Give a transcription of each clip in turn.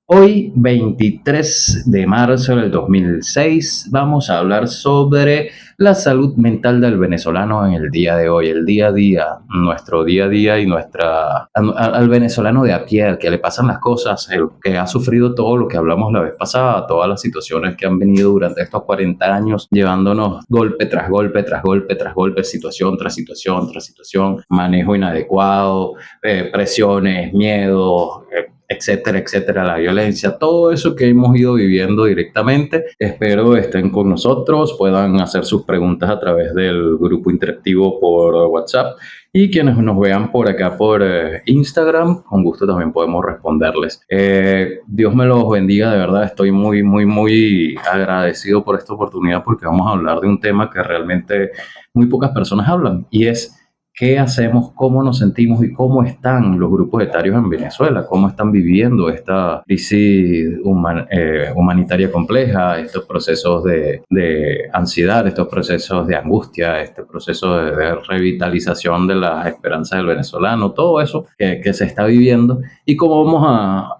Hoy, 23 de marzo del 2006, vamos a hablar sobre la salud mental del venezolano en el día de hoy, el día a día, nuestro día a día y al venezolano de a pie, al que le pasan las cosas, el que ha sufrido todo lo que hablamos la vez pasada, todas las situaciones que han venido durante estos 40 años, llevándonos golpe tras golpe, tras golpe, tras golpe, situación tras situación, tras situación, manejo inadecuado, presiones, miedos, etcétera, etcétera, la violencia, todo eso que hemos ido viviendo directamente. Espero estén con nosotros, puedan hacer sus preguntas a través del grupo interactivo por WhatsApp y quienes nos vean por acá por Instagram, con gusto también podemos responderles. Dios me los bendiga, de verdad estoy muy, muy, muy agradecido por esta oportunidad porque vamos a hablar de un tema que realmente muy pocas personas hablan y es qué hacemos, cómo nos sentimos y cómo están los grupos etarios en Venezuela, cómo están viviendo esta crisis humanitaria compleja, estos procesos de ansiedad, estos procesos de angustia, este proceso de revitalización de las esperanzas del venezolano, todo eso que se está viviendo y cómo vamos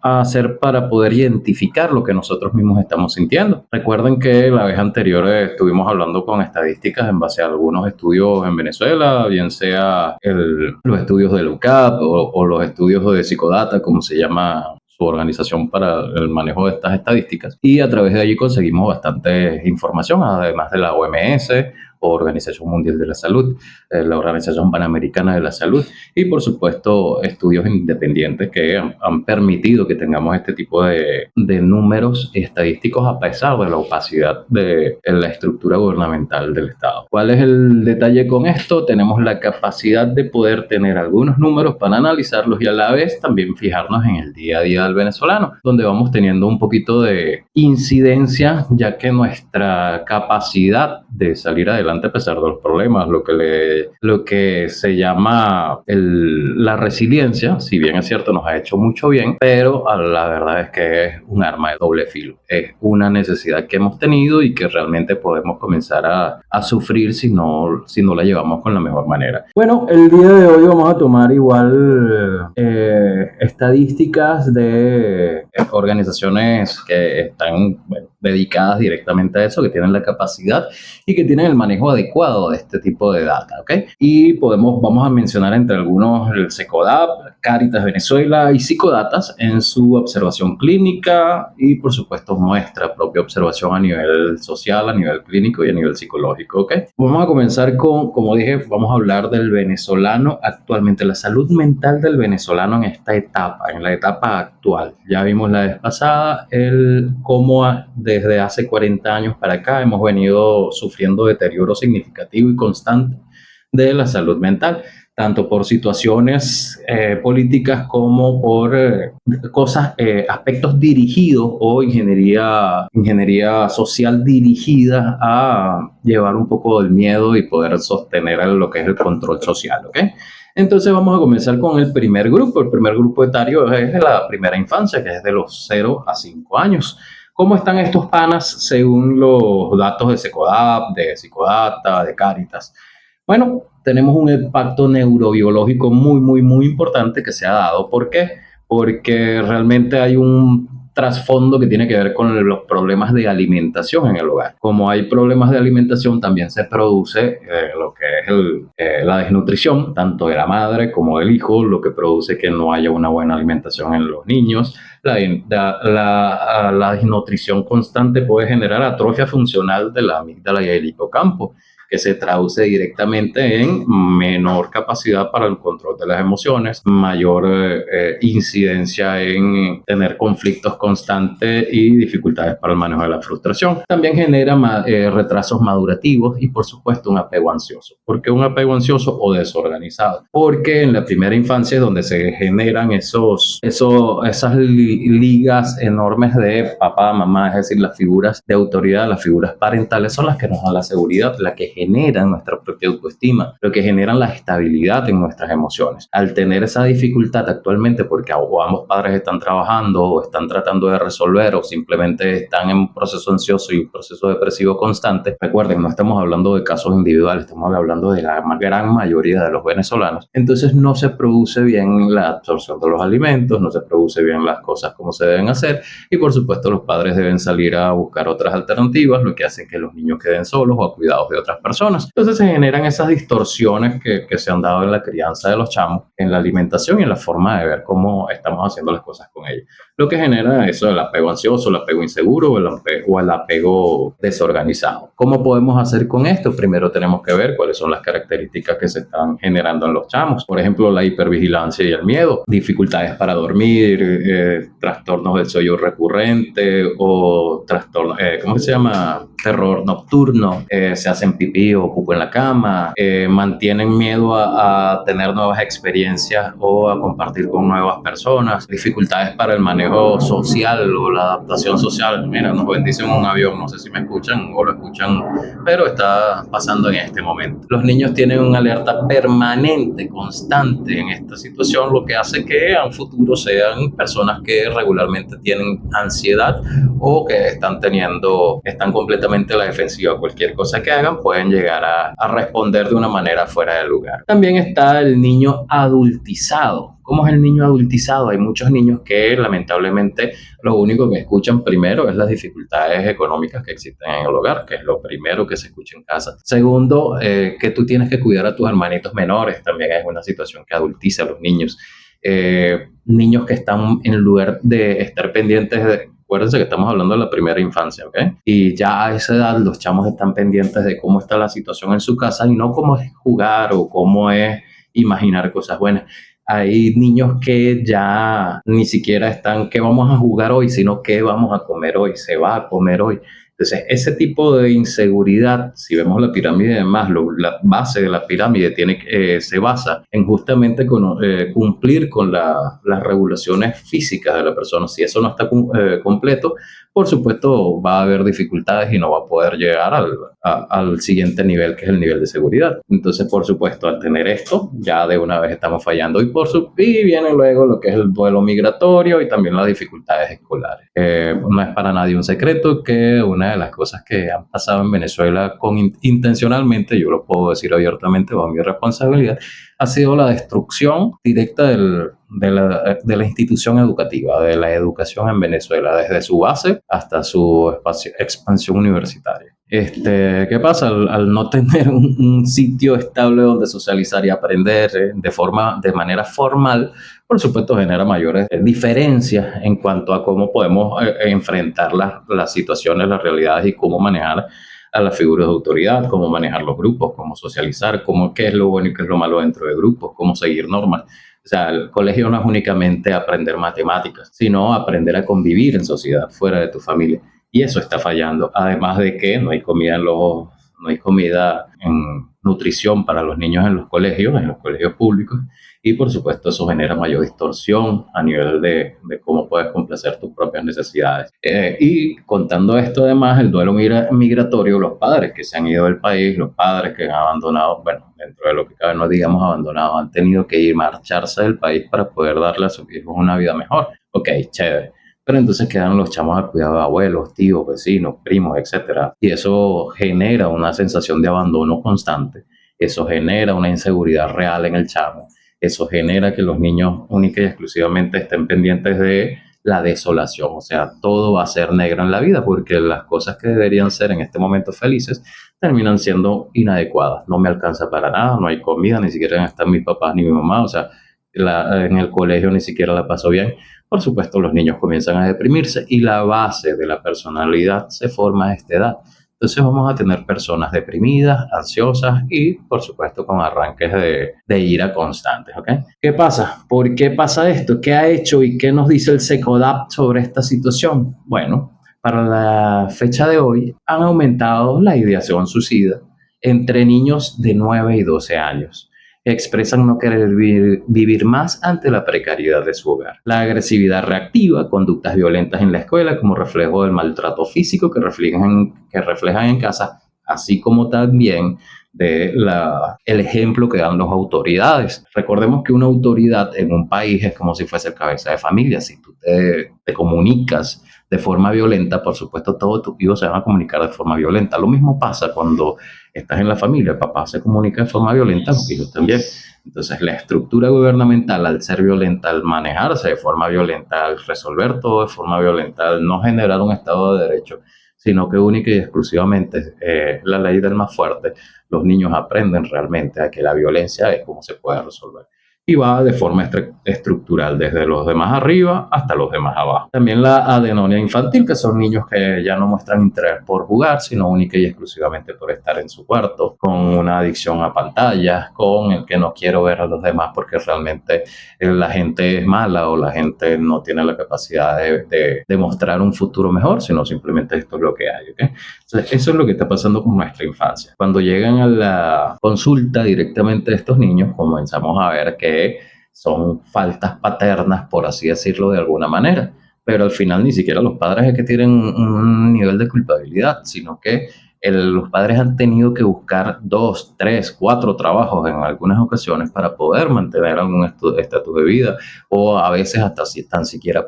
a hacer para poder identificar lo que nosotros mismos estamos sintiendo. Recuerden que la vez anterior estuvimos hablando con estadísticas en base a algunos estudios en Venezuela, bien sea los estudios de LUCAP o los estudios de Psicodata, como se llama su organización para el manejo de estas estadísticas. Y a través de allí conseguimos bastante información, además de la OMS, o Organización Mundial de la Salud, la Organización Panamericana de la Salud y por supuesto estudios independientes que han permitido que tengamos este tipo de números estadísticos a pesar de la opacidad de la estructura gubernamental del Estado. ¿Cuál es el detalle con esto? Tenemos la capacidad de poder tener algunos números para analizarlos y a la vez también fijarnos en el día a día del venezolano, donde vamos teniendo un poquito de incidencia, ya que nuestra capacidad de salir adelante a pesar de los problemas, lo que se llama la resiliencia, si bien es cierto, nos ha hecho mucho bien, pero la verdad es que es un arma de doble filo. Es una necesidad que hemos tenido y que realmente podemos comenzar a sufrir si no la llevamos con la mejor manera. Bueno, el día de hoy vamos a tomar igual estadísticas de organizaciones que están dedicadas directamente a eso, que tienen la capacidad y que tienen el manejo adecuado de este tipo de data, ¿ok? Y vamos a mencionar entre algunos el SECODAP, Cáritas Venezuela y Psicodatas en su observación clínica y por supuesto nuestra propia observación a nivel social, a nivel clínico y a nivel psicológico, ¿ok? Vamos a comenzar con, como dije, vamos a hablar del venezolano actualmente, la salud mental del venezolano en esta etapa, en la etapa actual. Ya vimos la vez pasada cómo desde hace 40 años para acá hemos venido sufriendo deterioro significativo y constante de la salud mental, tanto por situaciones políticas como por aspectos dirigidos o ingeniería social dirigida a llevar un poco del miedo y poder sostener lo que es el control social, ¿ok? Entonces vamos a comenzar con el primer grupo. El primer grupo etario es de la primera infancia, que es de los 0 a 5 años. ¿Cómo están estos panas según los datos de SECODAP, de Psicodata, de Cáritas? Bueno, tenemos un impacto neurobiológico muy, muy, muy importante que se ha dado. ¿Por qué? Porque realmente hay un trasfondo que tiene que ver con los problemas de alimentación en el hogar. Como hay problemas de alimentación, también se produce lo que es la desnutrición, tanto de la madre como del hijo, lo que produce que no haya una buena alimentación en los niños. La desnutrición constante puede generar atrofia funcional de la amígdala y el hipocampo, que se traduce directamente en menor capacidad para el control de las emociones, mayor incidencia en tener conflictos constantes y dificultades para el manejo de la frustración. También genera retrasos madurativos y, por supuesto, un apego ansioso. ¿Por qué un apego ansioso o desorganizado? Porque en la primera infancia es donde se generan esas ligas enormes de papá, mamá, es decir, las figuras de autoridad, las figuras parentales son las que nos dan la seguridad, las que generan nuestra propia autoestima, lo que generan la estabilidad en nuestras emociones. Al tener esa dificultad actualmente porque o ambos padres están trabajando o están tratando de resolver o simplemente están en un proceso ansioso y un proceso depresivo constante, recuerden, no estamos hablando de casos individuales, estamos hablando de la gran mayoría de los venezolanos. Entonces no se produce bien la absorción de los alimentos, no se produce bien las cosas como se deben hacer y por supuesto los padres deben salir a buscar otras alternativas, lo que hace que los niños queden solos o a cuidados de otras personas. Entonces se generan esas distorsiones que se han dado en la crianza de los chamos, en la alimentación y en la forma de ver cómo estamos haciendo las cosas con ellos. Lo que genera eso, el apego ansioso, el apego inseguro o el apego desorganizado. ¿Cómo podemos hacer con esto? Primero tenemos que ver cuáles son las características que se están generando en los chamos. Por ejemplo, la hipervigilancia y el miedo, dificultades para dormir, trastornos del sueño recurrente o trastornos, ¿cómo se llama? Terror nocturno, se hacen pipí o pupo en la cama, mantienen miedo a tener nuevas experiencias o a compartir con nuevas personas, dificultades para el manejo social o la adaptación social. Mira, nos bendicen un avión, no sé si me escuchan o lo escuchan, pero está pasando en este momento. Los niños tienen una alerta permanente, constante en esta situación, lo que hace que a un futuro sean personas que regularmente tienen ansiedad o que están completamente a la defensiva. Cualquier cosa que hagan pueden llegar a responder de una manera fuera de lugar. También está el niño adultizado. ¿Cómo es el niño adultizado? Hay muchos niños que lamentablemente lo único que escuchan primero es las dificultades económicas que existen en el hogar, que es lo primero que se escucha en casa. Segundo, que tú tienes que cuidar a tus hermanitos menores, también es una situación que adultiza a los niños. Niños que están en lugar de estar pendientes de... Acuérdense que estamos hablando de la primera infancia, ¿ok? Y ya a esa edad los chamos están pendientes de cómo está la situación en su casa y no cómo es jugar o cómo es imaginar cosas buenas. Hay niños que ya ni siquiera están qué vamos a jugar hoy, sino qué vamos a comer hoy, se va a comer hoy. Entonces, ese tipo de inseguridad, si vemos la pirámide de Maslow, la base de la pirámide se basa en justamente cumplir con las regulaciones físicas de la persona. Si eso no está completo, por supuesto va a haber dificultades y no va a poder llegar al siguiente nivel, que es el nivel de seguridad. Entonces, por supuesto, al tener esto, ya de una vez estamos fallando. Y viene luego lo que es el duelo migratorio y también las dificultades escolares. No es para nadie un secreto que una de las cosas que han pasado en Venezuela intencionalmente, yo lo puedo decir abiertamente bajo mi responsabilidad, ha sido la destrucción directa de la institución educativa, de la educación en Venezuela, desde su base hasta su expansión universitaria. ¿Qué pasa? Al no tener un sitio estable donde socializar y aprender de manera formal, por supuesto genera mayores diferencias en cuanto a cómo podemos enfrentar las situaciones, las realidades y cómo manejar a las figuras de autoridad, cómo manejar los grupos, cómo socializar, qué es lo bueno y qué es lo malo dentro de grupos, cómo seguir normas. O sea, el colegio no es únicamente aprender matemáticas, sino aprender a convivir en sociedad, fuera de tu familia. Y eso está fallando. Además de que no hay comida en nutrición para los niños en los colegios públicos. Y por supuesto eso genera mayor distorsión a nivel de cómo puedes complacer tus propias necesidades. Y contando esto además, el duelo migratorio, los padres que se han ido del país, los padres que han abandonado, bueno, dentro de lo que cabe no digamos abandonado, han tenido que marcharse del país para poder darle a sus hijos una vida mejor. Ok, chévere. Pero entonces quedan los chamos al cuidado de abuelos, tíos, vecinos, primos, etcétera. Y eso genera una sensación de abandono constante. Eso genera una inseguridad real en el chamo. Eso genera que los niños única y exclusivamente estén pendientes de la desolación. O sea, todo va a ser negro en la vida porque las cosas que deberían ser en este momento felices terminan siendo inadecuadas. No me alcanza para nada, no hay comida, ni siquiera están mis papás ni mi mamá. O sea, en el colegio ni siquiera la paso bien. Por supuesto, los niños comienzan a deprimirse y la base de la personalidad se forma a esta edad. Entonces vamos a tener personas deprimidas, ansiosas y, por supuesto, con arranques de ira constantes, ¿ok? ¿Qué pasa? ¿Por qué pasa esto? ¿Qué ha hecho y qué nos dice el SECODAP sobre esta situación? Bueno, para la fecha de hoy han aumentado la ideación suicida entre niños de 9 y 12 años. Expresan no querer vivir más ante la precariedad de su hogar. La agresividad reactiva, conductas violentas en la escuela como reflejo del maltrato físico que reflejan en casa, así como también el ejemplo que dan las autoridades. Recordemos que una autoridad en un país es como si fuese cabeza de familia. Si tú te comunicas de forma violenta, por supuesto todos tus hijos se van a comunicar de forma violenta. Lo mismo pasa cuando estás en la familia, el papá se comunica de forma violenta, los hijos también. Entonces la estructura gubernamental, al ser violenta, al manejarse de forma violenta, al resolver todo de forma violenta, al no generar un Estado de Derecho, sino que única y exclusivamente la ley del más fuerte, los niños aprenden realmente a que la violencia es como se puede resolver. Y va de forma estructural, desde los de más arriba hasta los de más abajo. También la adenonia infantil, que son niños que ya no muestran interés por jugar, sino única y exclusivamente por estar en su cuarto, con una adicción a pantallas, con el que no quiero ver a los demás porque realmente la gente es mala o la gente no tiene la capacidad de mostrar un futuro mejor, sino simplemente esto es lo que hay. ¿Okay? Entonces, eso es lo que está pasando con nuestra infancia. Cuando llegan a la consulta directamente de estos niños, comenzamos a ver que son faltas paternas, por así decirlo de alguna manera. Pero al final ni siquiera los padres es que tienen un nivel de culpabilidad, sino que los padres han tenido que buscar 2, 3, 4 trabajos en algunas ocasiones para poder mantener algún estatus de vida o a veces hasta tan siquiera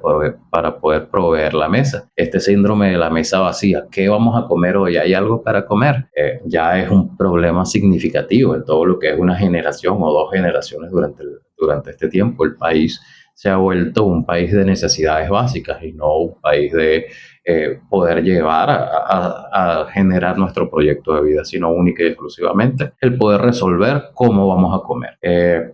para poder proveer la mesa. Este síndrome de la mesa vacía, ¿qué vamos a comer hoy? ¿Hay algo para comer? Ya es un problema significativo en todo lo que es una generación o 2 generaciones durante este tiempo. El país se ha vuelto un país de necesidades básicas y no un país de poder llevar a generar nuestro proyecto de vida, sino única y exclusivamente el poder resolver cómo vamos a comer.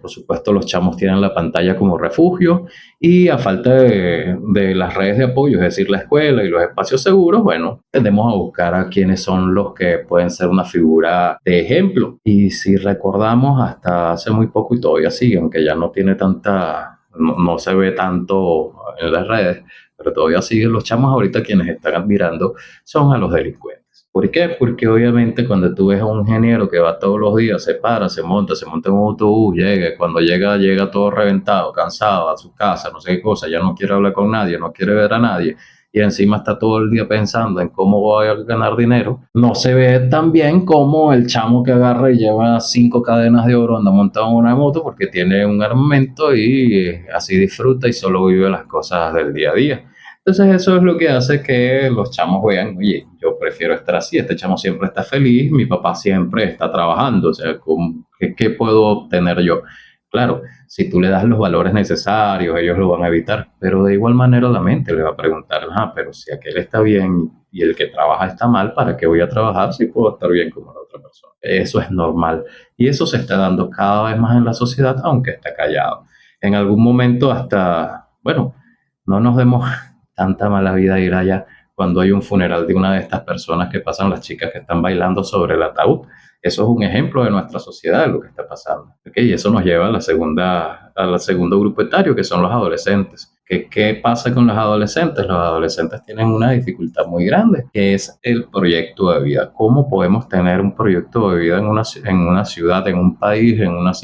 Por supuesto, los chamos tienen la pantalla como refugio y a falta de las redes de apoyo, es decir, la escuela y los espacios seguros, bueno, tendemos a buscar a quienes son los que pueden ser una figura de ejemplo. Y si recordamos, hasta hace muy poco y todavía sigue, aunque ya no tiene no se ve tanto en las redes, pero todavía siguen los chamos ahorita quienes están admirando son a los delincuentes. ¿Por qué? Porque obviamente cuando tú ves a un ingeniero que va todos los días, se para, se monta en un autobús, cuando llega todo reventado, cansado a su casa, no sé qué cosa, ya no quiere hablar con nadie, no quiere ver a nadie, y encima está todo el día pensando en cómo voy a ganar dinero, no se ve tan bien como el chamo que agarra y lleva 5 cadenas de oro, anda montado en una moto porque tiene un armamento y así disfruta y solo vive las cosas del día a día. Entonces eso es lo que hace que los chamos vean, oye, yo prefiero estar así, este chamo siempre está feliz, mi papá siempre está trabajando, o sea, ¿qué puedo obtener yo? Claro, si tú le das los valores necesarios, ellos lo van a evitar, pero de igual manera la mente le va a preguntar, pero si aquel está bien y el que trabaja está mal, ¿para qué voy a trabajar si puedo estar bien como la otra persona? Eso es normal y eso se está dando cada vez más en la sociedad, aunque está callado. En algún momento hasta, bueno, no nos demos tanta mala vida ir allá cuando hay un funeral de una de estas personas que pasan, las chicas que están bailando sobre el ataúd. Eso es un ejemplo de nuestra sociedad, de lo que está pasando. ¿Okay? Y eso nos lleva al segundo grupo etario, que son los adolescentes. ¿Qué pasa con los adolescentes? Los adolescentes tienen una dificultad muy grande, que es el proyecto de vida. ¿Cómo podemos tener un proyecto de vida en una ciudad, en un país, en una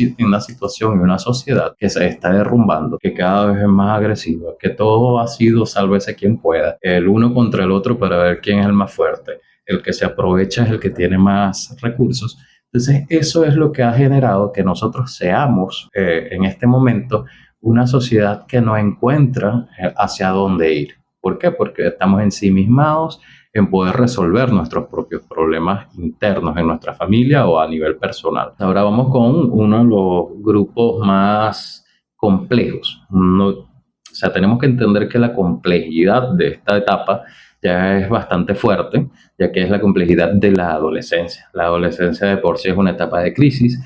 situación y una sociedad que se está derrumbando, que cada vez es más agresiva, que todo ha sido sálvese quien pueda, el uno contra el otro para ver quién es el más fuerte? El que se aprovecha es el que tiene más recursos. Entonces, eso es lo que ha generado que nosotros seamos en este momento una sociedad que no encuentra hacia dónde ir. ¿Por qué? Porque estamos ensimismados en poder resolver nuestros propios problemas internos en nuestra familia o a nivel personal. Ahora vamos con uno de los grupos más complejos. O sea, tenemos que entender que la complejidad de esta etapa ya es bastante fuerte, ya que es la complejidad de la adolescencia. La adolescencia de por sí es una etapa de crisis.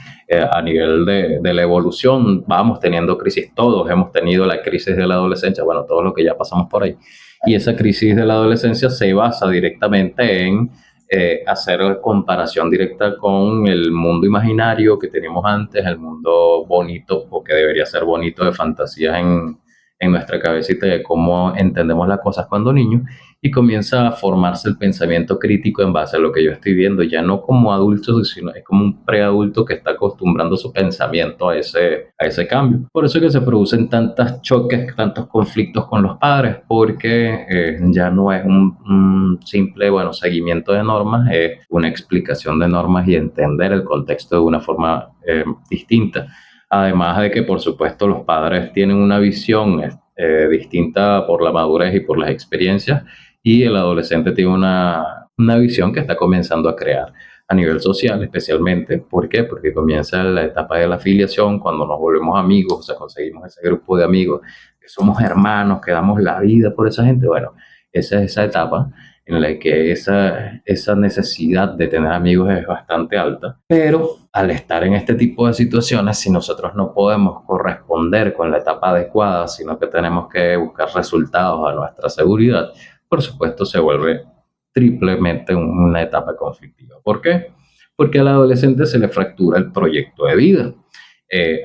A nivel de la evolución vamos teniendo crisis, todos hemos tenido la crisis de la adolescencia, bueno, todos los que ya pasamos por ahí. Y esa crisis de la adolescencia se basa directamente en hacer comparación directa con el mundo imaginario que teníamos antes, el mundo bonito o que debería ser bonito de fantasías en nuestra cabecita de cómo entendemos las cosas cuando niños y comienza a formarse el pensamiento crítico en base a lo que yo estoy viendo, ya no como adulto, sino es como un preadulto que está acostumbrando su pensamiento a ese cambio. Por eso es que se producen tantos choques, tantos conflictos con los padres, porque ya no es un simple, bueno, seguimiento de normas, es una explicación de normas y entender el contexto de una forma distinta. Además de que, por supuesto, los padres tienen una visión distinta por la madurez y por las experiencias, y el adolescente tiene una visión que está comenzando a crear a nivel social, especialmente. ¿Por qué? Porque comienza la etapa de la afiliación, cuando nos volvemos amigos, o sea, conseguimos ese grupo de amigos, que somos hermanos, que damos la vida por esa gente. Bueno, esa es esa etapa en la que esa necesidad de tener amigos es bastante alta, pero al estar en este tipo de situaciones, si nosotros no podemos corresponder con la etapa adecuada, sino que tenemos que buscar resultados a nuestra seguridad, por supuesto se vuelve triplemente una etapa conflictiva. ¿Por qué? Porque al adolescente se le fractura el proyecto de vida.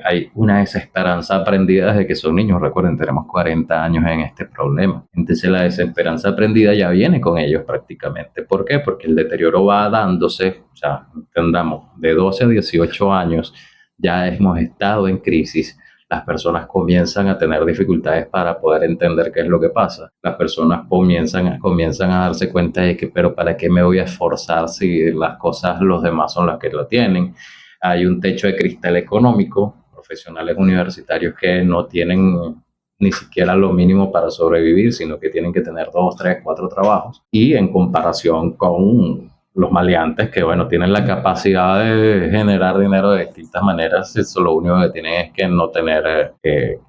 Hay una desesperanza aprendida desde que son niños. Recuerden, tenemos 40 años en este problema. Entonces la desesperanza aprendida ya viene con ellos prácticamente. ¿Por qué? Porque el deterioro va dándose, o sea, entendamos, de 12 a 18 años ya hemos estado en crisis. Las personas comienzan a tener dificultades para poder entender qué es lo que pasa. Las personas comienzan a darse cuenta de que, pero ¿para qué me voy a esforzar si las cosas los demás son las que lo tienen? Hay un techo de cristal económico, profesionales universitarios que no tienen ni siquiera lo mínimo para sobrevivir, sino que tienen que tener 2, 3, 4 trabajos. Y en comparación con los maleantes que, bueno, tienen la capacidad de generar dinero de distintas maneras, eso lo único que tienen es que no tener,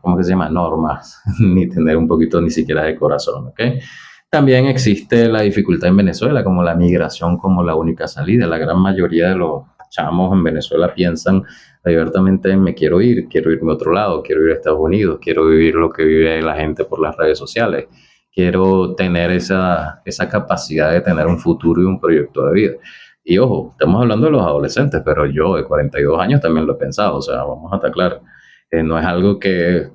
¿cómo que se llama? Normas, ni tener un poquito ni siquiera de corazón, ¿ok? También existe la dificultad en Venezuela, como la migración como la única salida. La gran mayoría de los chamos en Venezuela piensan abiertamente en me quiero irme a otro lado, quiero ir a Estados Unidos, quiero vivir lo que vive la gente por las redes sociales, quiero tener esa capacidad de tener un futuro y un proyecto de vida. Y ojo, estamos hablando de los adolescentes, pero yo de 42 años también lo he pensado, o sea, vamos a estar claros, no es algo que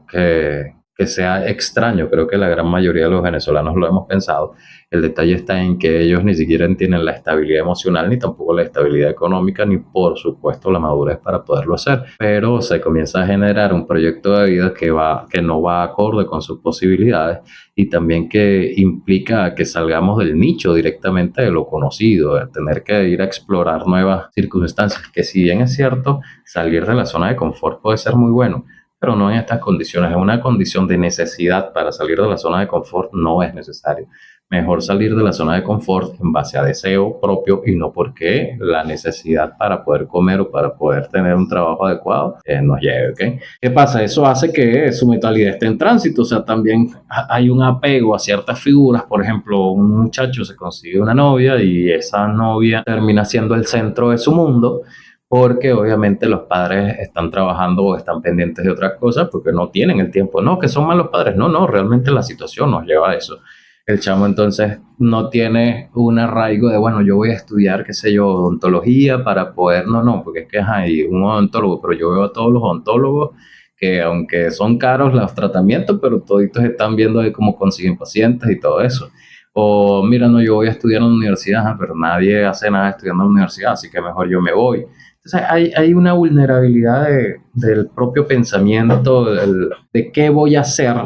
sea extraño, creo que la gran mayoría de los venezolanos lo hemos pensado. El detalle está en que ellos ni siquiera tienen la estabilidad emocional, ni tampoco la estabilidad económica, ni por supuesto la madurez para poderlo hacer. Pero se comienza a generar un proyecto de vida que no va acorde con sus posibilidades, y también que implica que salgamos del nicho directamente de lo conocido, de tener que ir a explorar nuevas circunstancias, que si bien es cierto, salir de la zona de confort puede ser muy bueno, pero no en estas condiciones. En una condición de necesidad para salir de la zona de confort no es necesario. Mejor salir de la zona de confort en base a deseo propio y no porque la necesidad para poder comer o para poder tener un trabajo adecuado nos lleve, ¿ok? ¿Qué pasa? Eso hace que su mentalidad esté en tránsito, o sea, también hay un apego a ciertas figuras. Por ejemplo, un muchacho se consigue una novia y esa novia termina siendo el centro de su mundo, porque obviamente los padres están trabajando o están pendientes de otras cosas porque no tienen el tiempo. No, que son malos padres. No, no, realmente la situación nos lleva a eso. El chamo entonces no tiene un arraigo de, bueno, yo voy a estudiar, qué sé yo, odontología para poder, no, no, porque es que hay un odontólogo, pero yo veo a todos los odontólogos que aunque son caros los tratamientos, pero toditos están viendo de cómo consiguen pacientes y todo eso. O mira, no, yo voy a estudiar en la universidad, pero nadie hace nada estudiando en la universidad, así que mejor yo me voy. Entonces hay una vulnerabilidad del propio pensamiento, de qué voy a hacer,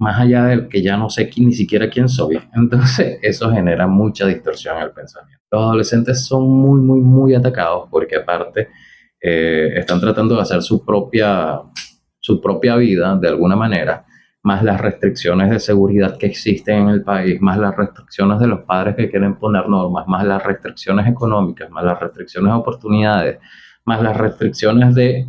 más allá del que ya no sé ni siquiera quién soy. Entonces eso genera mucha distorsión en el pensamiento. Los adolescentes son muy, muy, muy atacados porque aparte están tratando de hacer su propia vida de alguna manera, más las restricciones de seguridad que existen en el país, más las restricciones de los padres que quieren poner normas, más las restricciones económicas, más las restricciones de oportunidades, más las restricciones de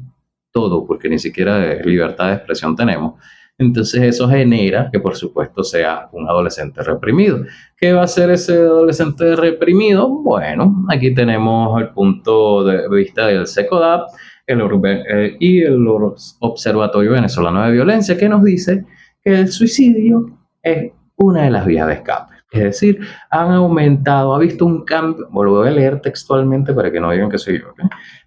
todo, porque ni siquiera de libertad de expresión tenemos. Entonces eso genera que por supuesto sea un adolescente reprimido. ¿Qué va a hacer ese adolescente reprimido? Bueno, aquí tenemos el punto de vista del SECODAP y el Observatorio Venezolano de Violencia, que nos dice que el suicidio es una de las vías de escape. Es decir, han aumentado, ha visto un cambio, lo voy a leer textualmente para que no digan que soy yo, ¿ok?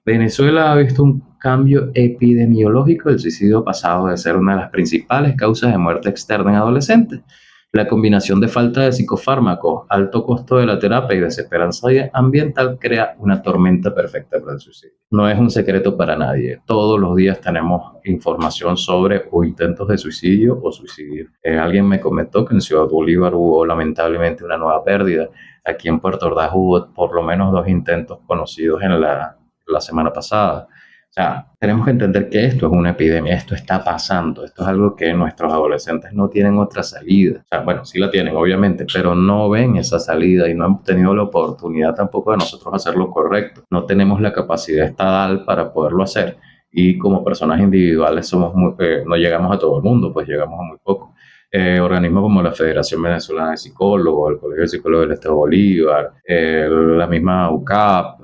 Venezuela ha visto un cambio epidemiológico del suicidio pasado de ser una de las principales causas de muerte externa en adolescentes. La combinación de falta de psicofármacos, alto costo de la terapia y desesperanza ambiental crea una tormenta perfecta para el suicidio. No es un secreto para nadie. Todos los días tenemos información sobre o intentos de suicidio o suicidio. Alguien me comentó que en Ciudad Bolívar hubo lamentablemente una nueva pérdida. Aquí en Puerto Ordaz hubo por lo menos 2 intentos conocidos en la semana pasada. O sea, tenemos que entender que esto es una epidemia, esto está pasando, esto es algo que nuestros adolescentes no tienen otra salida. O sea, bueno, sí la tienen, obviamente, pero no ven esa salida y no hemos tenido la oportunidad tampoco de nosotros hacer lo correcto. No tenemos la capacidad estatal para poderlo hacer y como personas individuales no llegamos a todo el mundo, pues llegamos a muy poco. Organismos como la Federación Venezolana de Psicólogos, el Colegio de Psicólogos del Estado de Bolívar, la misma UCAP,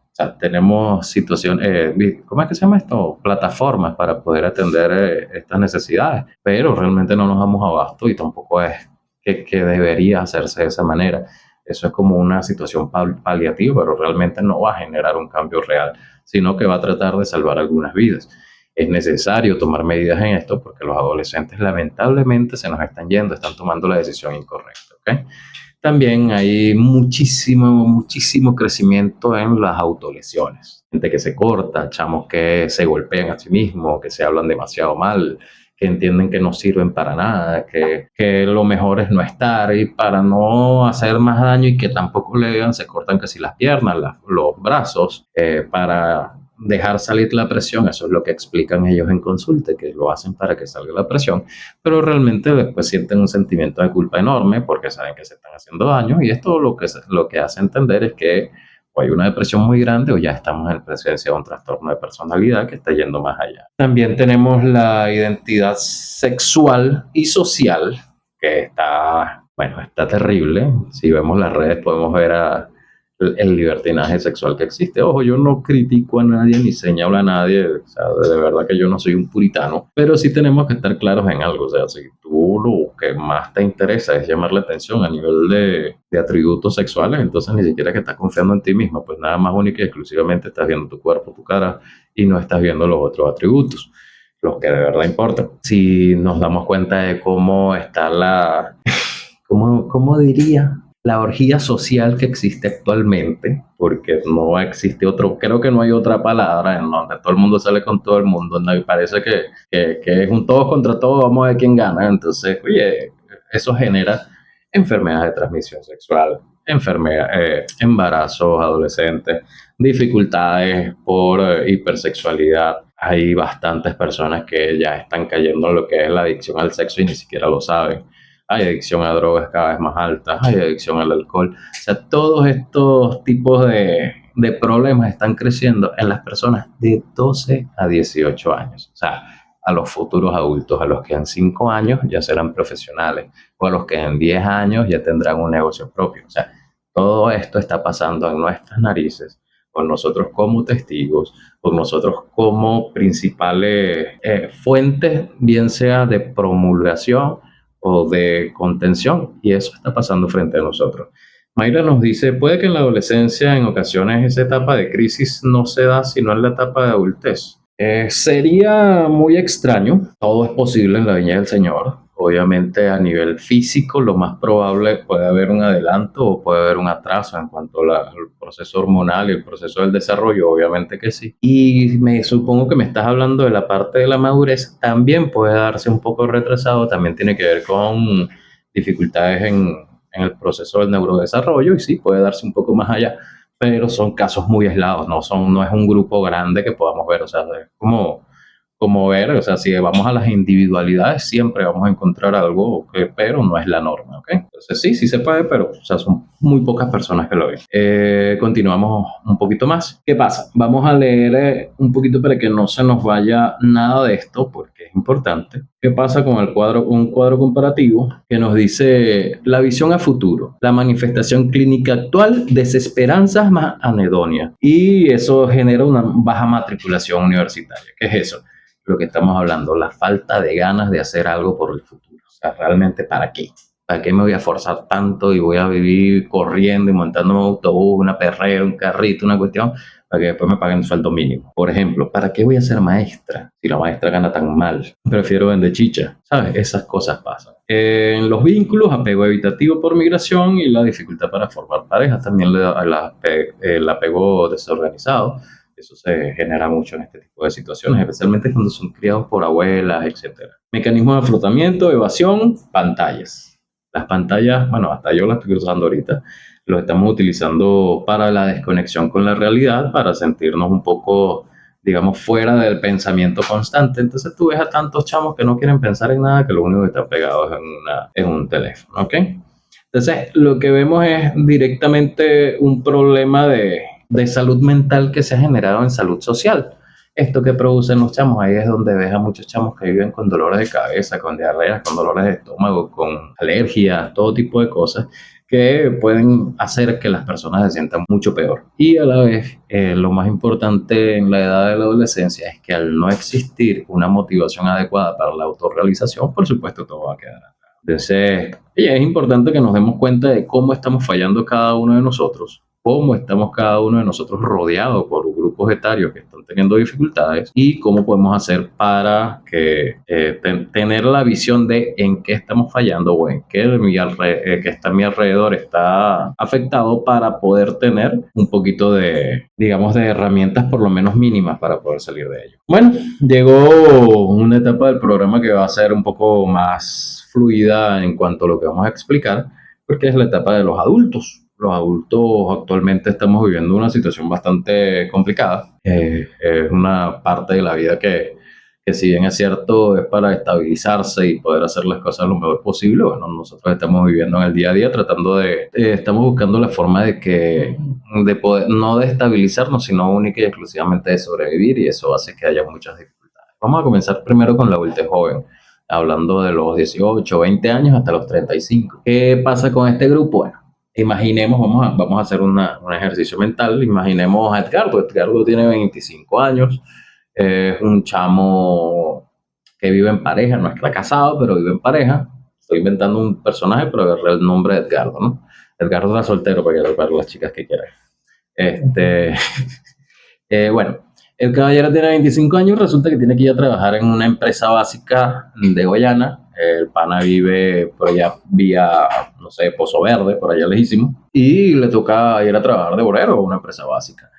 o sea, tenemos situaciones, ¿cómo es que se llama esto? Plataformas para poder atender estas necesidades, pero realmente no nos damos abasto y tampoco es que debería hacerse de esa manera. Eso es como una situación paliativa, pero realmente no va a generar un cambio real, sino que va a tratar de salvar algunas vidas. Es necesario tomar medidas en esto porque los adolescentes lamentablemente se nos están yendo, están tomando la decisión incorrecta, ¿ok? También hay muchísimo crecimiento en las autolesiones. Gente que se corta, chamos que se golpean a sí mismos, que se hablan demasiado mal, que entienden que no sirven para nada, que lo mejor es no estar y para no hacer más daño y que tampoco le digan, se cortan casi las piernas, los brazos, para dejar salir la presión. Eso es lo que explican ellos en consulta, que lo hacen para que salga la presión, pero realmente después sienten un sentimiento de culpa enorme porque saben que se están haciendo daño y esto lo que hace entender es que o hay una depresión muy grande o ya estamos en presencia de un trastorno de personalidad que está yendo más allá. También tenemos la identidad sexual y social que está, bueno, está terrible. Si vemos las redes podemos ver el libertinaje sexual que existe. Ojo, yo no critico a nadie ni señalo a nadie, o sea, de verdad que yo no soy un puritano, pero sí tenemos que estar claros en algo. O sea, si tú lo que más te interesa es llamar la atención a nivel de atributos sexuales, entonces ni siquiera que estás confiando en ti mismo, pues nada más único y exclusivamente estás viendo tu cuerpo, tu cara y no estás viendo los otros atributos, los que de verdad importan. Si nos damos cuenta de cómo está ¿cómo diría? La orgía social que existe actualmente, porque no existe otro, creo que no hay otra palabra en donde todo el mundo sale con todo el mundo, ¿no? Y parece que es un todos contra todos, vamos a ver quién gana. Entonces, oye, eso genera enfermedades de transmisión sexual, embarazos adolescentes, dificultades por hipersexualidad. Hay bastantes personas que ya están cayendo en lo que es la adicción al sexo y ni siquiera lo saben. Hay adicción a drogas cada vez más altas, hay adicción al alcohol. O sea, todos estos tipos de problemas están creciendo en las personas de 12 a 18 años. O sea, a los futuros adultos, a los que en 5 años ya serán profesionales, o a los que en 10 años ya tendrán un negocio propio. O sea, todo esto está pasando en nuestras narices, con nosotros como testigos, con nosotros como principales fuentes, bien sea de promulgación o de contención, y eso está pasando frente a nosotros. Mayra nos dice, puede que en la adolescencia en ocasiones esa etapa de crisis no se da sino en la etapa de adultez. Sería muy extraño, todo es posible en la viña del Señor. Obviamente a nivel físico lo más probable puede haber un adelanto o puede haber un atraso en cuanto al proceso hormonal y el proceso del desarrollo, obviamente que sí. Y me supongo que me estás hablando de la parte de la madurez, también puede darse un poco retrasado, también tiene que ver con dificultades en el proceso del neurodesarrollo y sí, puede darse un poco más allá, pero son casos muy aislados, no es un grupo grande que podamos ver, o sea, es como ver, o sea, si vamos a las individualidades, siempre vamos a encontrar algo, pero no es la norma, ¿ok? Entonces sí se puede, pero o sea, son muy pocas personas que lo ven. Continuamos un poquito más. ¿Qué pasa? Vamos a leer un poquito para que no se nos vaya nada de esto, porque es importante. ¿Qué pasa con un cuadro comparativo que nos dice la visión a futuro, la manifestación clínica actual, desesperanzas más anedonia? Y eso genera una baja matriculación universitaria. ¿Qué es eso? Lo que estamos hablando, la falta de ganas de hacer algo por el futuro. O sea, realmente, ¿para qué? ¿Para qué me voy a forzar tanto y voy a vivir corriendo y montando un autobús, una perrera, un carrito, una cuestión, para que después me paguen el sueldo mínimo? Por ejemplo, ¿para qué voy a ser maestra si la maestra gana tan mal? Prefiero vender chicha, ¿sabes? Esas cosas pasan. En los vínculos, apego evitativo por migración y la dificultad para formar parejas, también el apego desorganizado. Eso se genera mucho en este tipo de situaciones, especialmente cuando son criados por abuelas, etcétera. Mecanismo de afrontamiento, evasión, pantallas. Las pantallas, bueno, hasta yo las estoy usando ahorita, lo estamos utilizando para la desconexión con la realidad, para sentirnos un poco, digamos, fuera del pensamiento constante. Entonces tú ves a tantos chamos que no quieren pensar en nada, que lo único que están pegados es en un teléfono, ¿ok? Entonces lo que vemos es directamente un problema de salud mental que se ha generado en salud social. Esto que producen los chamos, ahí es donde ves a muchos chamos que viven con dolores de cabeza, con diarreas, con dolores de estómago, con alergias, todo tipo de cosas que pueden hacer que las personas se sientan mucho peor. Y a la vez, lo más importante en la edad de la adolescencia es que al no existir una motivación adecuada para la autorrealización, por supuesto todo va a quedar. Entonces, es importante que nos demos cuenta de cómo estamos fallando cada uno de nosotros, cómo estamos cada uno de nosotros rodeados por grupos etarios que están teniendo dificultades y cómo podemos hacer para que tener la visión de en qué estamos fallando o en qué que está a mi alrededor está afectado para poder tener un poquito de, digamos, de herramientas por lo menos mínimas para poder salir de ello. Bueno, llegó una etapa del programa que va a ser un poco más fluida en cuanto a lo que vamos a explicar, porque es la etapa de los adultos. Los adultos actualmente estamos viviendo una situación bastante complicada. Es una parte de la vida que si bien es cierto, es para estabilizarse y poder hacer las cosas lo mejor posible. Bueno, nosotros estamos viviendo en el día a día tratando estamos buscando la forma de poder, no de estabilizarnos, sino única y exclusivamente de sobrevivir, y eso hace que haya muchas dificultades. Vamos a comenzar primero con la adultez joven, hablando de los 18, 20 años hasta los 35. ¿Qué pasa con este grupo? Bueno, imaginemos, vamos a hacer un ejercicio mental. Imaginemos a Edgardo. Edgardo tiene 25 años, es un chamo que vive en pareja, no está casado, pero vive en pareja. Estoy inventando un personaje, pero agarré el nombre de Edgardo, ¿no? Edgardo está soltero para las chicas que quieran. Este, bueno, el caballero tiene 25 años, resulta que tiene que ir a trabajar en una empresa básica de Guayana. El pana vive por allá vía, no sé, Pozo Verde, por allá lejísimo, y le toca ir a trabajar de obrero a una empresa básica.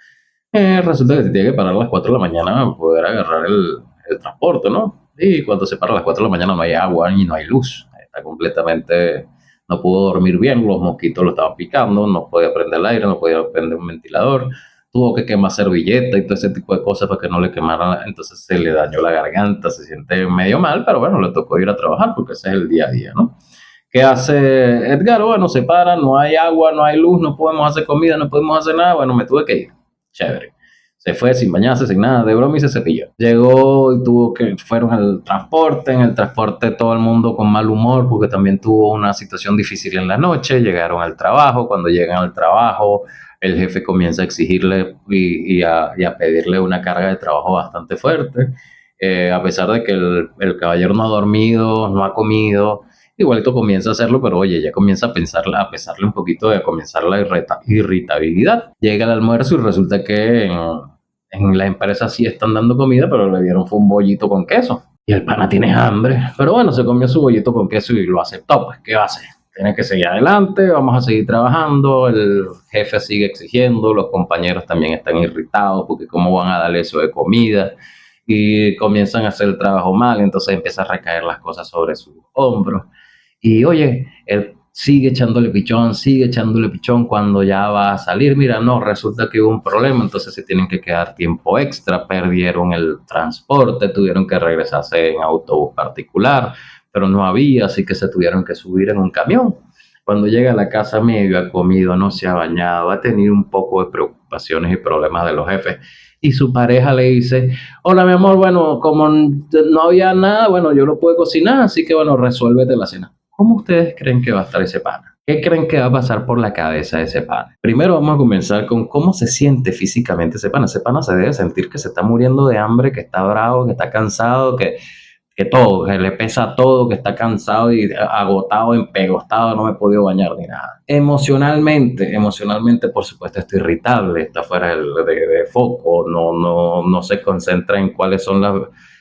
Resulta que se tiene que parar a las 4 de la mañana para poder agarrar el transporte, ¿no? Y cuando se para a las 4 de la mañana no hay agua y no hay luz. Está completamente, no pudo dormir bien, los mosquitos lo estaban picando, no podía prender el aire, no podía prender un ventilador, tuvo que quemar servilleta y todo ese tipo de cosas para que no le quemaran, entonces se le dañó la garganta, se siente medio mal, pero bueno, le tocó ir a trabajar porque ese es el día a día, ¿no? ¿Qué hace Edgar? Bueno, se para, no hay agua, no hay luz, no podemos hacer comida, no podemos hacer nada, bueno, me tuve que ir. Chévere. Se fue sin bañarse, sin nada, de broma, y se cepilló. Llegó y fueron al transporte, en el transporte todo el mundo con mal humor porque también tuvo una situación difícil en la noche, llegaron al trabajo, cuando llegan al trabajo el jefe comienza a exigirle y a pedirle una carga de trabajo bastante fuerte, a pesar de que el caballero no ha dormido, no ha comido. Igualito comienza a hacerlo, pero oye, ya comienza a pesarle un poquito de comenzar la irritabilidad. Llega el almuerzo y resulta que en la empresa sí están dando comida, pero le dieron fue un bollito con queso. Y el pana tiene hambre, pero bueno, se comió su bollito con queso y lo aceptó, pues, ¿qué va a hacer? Tiene que seguir adelante, vamos a seguir trabajando, el jefe sigue exigiendo, los compañeros también están irritados porque cómo van a darle eso de comida, y comienzan a hacer el trabajo mal, entonces empiezan a recaer las cosas sobre sus hombros. Y oye, él sigue echándole pichón cuando ya va a salir. Mira, no, resulta que hubo un problema, entonces se tienen que quedar tiempo extra, perdieron el transporte, tuvieron que regresarse en autobús particular, pero no había, así que se tuvieron que subir en un camión. Cuando llega a la casa medio ha comido, no se ha bañado, ha tenido un poco de preocupaciones y problemas de los jefes. Y su pareja le dice, hola mi amor, bueno, como no había nada, bueno, yo lo puedo cocinar, así que bueno, resuélvete la cena. ¿Cómo ustedes creen que va a estar ese pana? ¿Qué creen que va a pasar por la cabeza de ese pana? Primero vamos a comenzar con cómo se siente físicamente ese pana. Ese pana se debe sentir que se está muriendo de hambre, que está bravo, que está cansado, que que todo, que le pesa todo, que está cansado y agotado, empegostado, no me he podido bañar ni nada. Emocionalmente, por supuesto, estoy irritable, está fuera de foco, no se concentra en cuáles son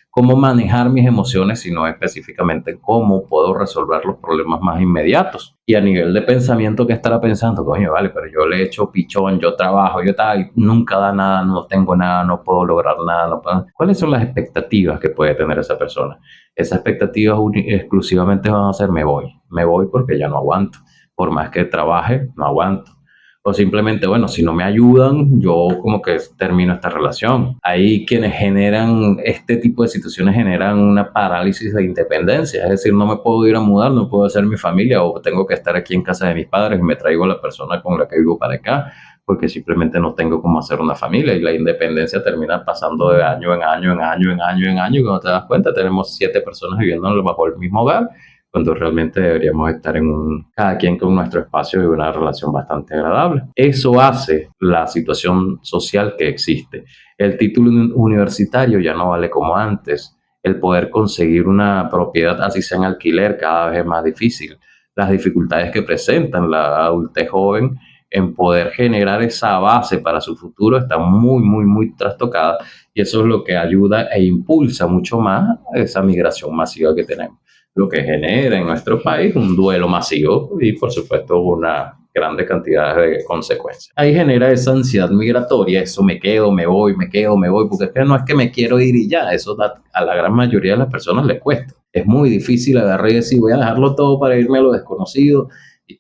cómo manejar mis emociones, sino específicamente cómo puedo resolver los problemas más inmediatos. Y a nivel de pensamiento, ¿qué estará pensando? Coño, vale, pero yo le echo pichón, yo trabajo, yo tal, y nunca da nada, no tengo nada, no puedo lograr nada. No puedo. ¿Cuáles son las expectativas que puede tener esa persona? Esas expectativas exclusivamente van a ser me voy porque ya no aguanto. Por más que trabaje, no aguanto. O simplemente, bueno, si no me ayudan, yo como que termino esta relación. Hay quienes generan, este tipo de situaciones generan una parálisis de independencia, es decir, no me puedo ir a mudar, no puedo hacer mi familia o tengo que estar aquí en casa de mis padres y me traigo a la persona con la que vivo para acá porque simplemente no tengo cómo hacer una familia y la independencia termina pasando de año en año, en año, en año, en año y cuando te das cuenta tenemos 7 personas viviendo bajo el mismo hogar cuando realmente deberíamos estar cada quien con nuestro espacio y una relación bastante agradable. Eso hace la situación social que existe. El título universitario ya no vale como antes. El poder conseguir una propiedad, así sea en alquiler, cada vez es más difícil. Las dificultades que presentan la adultez joven en poder generar esa base para su futuro está muy, muy, muy trastocada y eso es lo que ayuda e impulsa mucho más esa migración masiva que tenemos, lo que genera en nuestro país un duelo masivo y por supuesto una grande cantidad de consecuencias. Ahí genera esa ansiedad migratoria, eso me quedo, me voy, me quedo, me voy, porque es que no es que me quiero ir y ya, eso a la gran mayoría de las personas le cuesta. Es muy difícil agarrar y decir voy a dejarlo todo para irme a lo desconocido.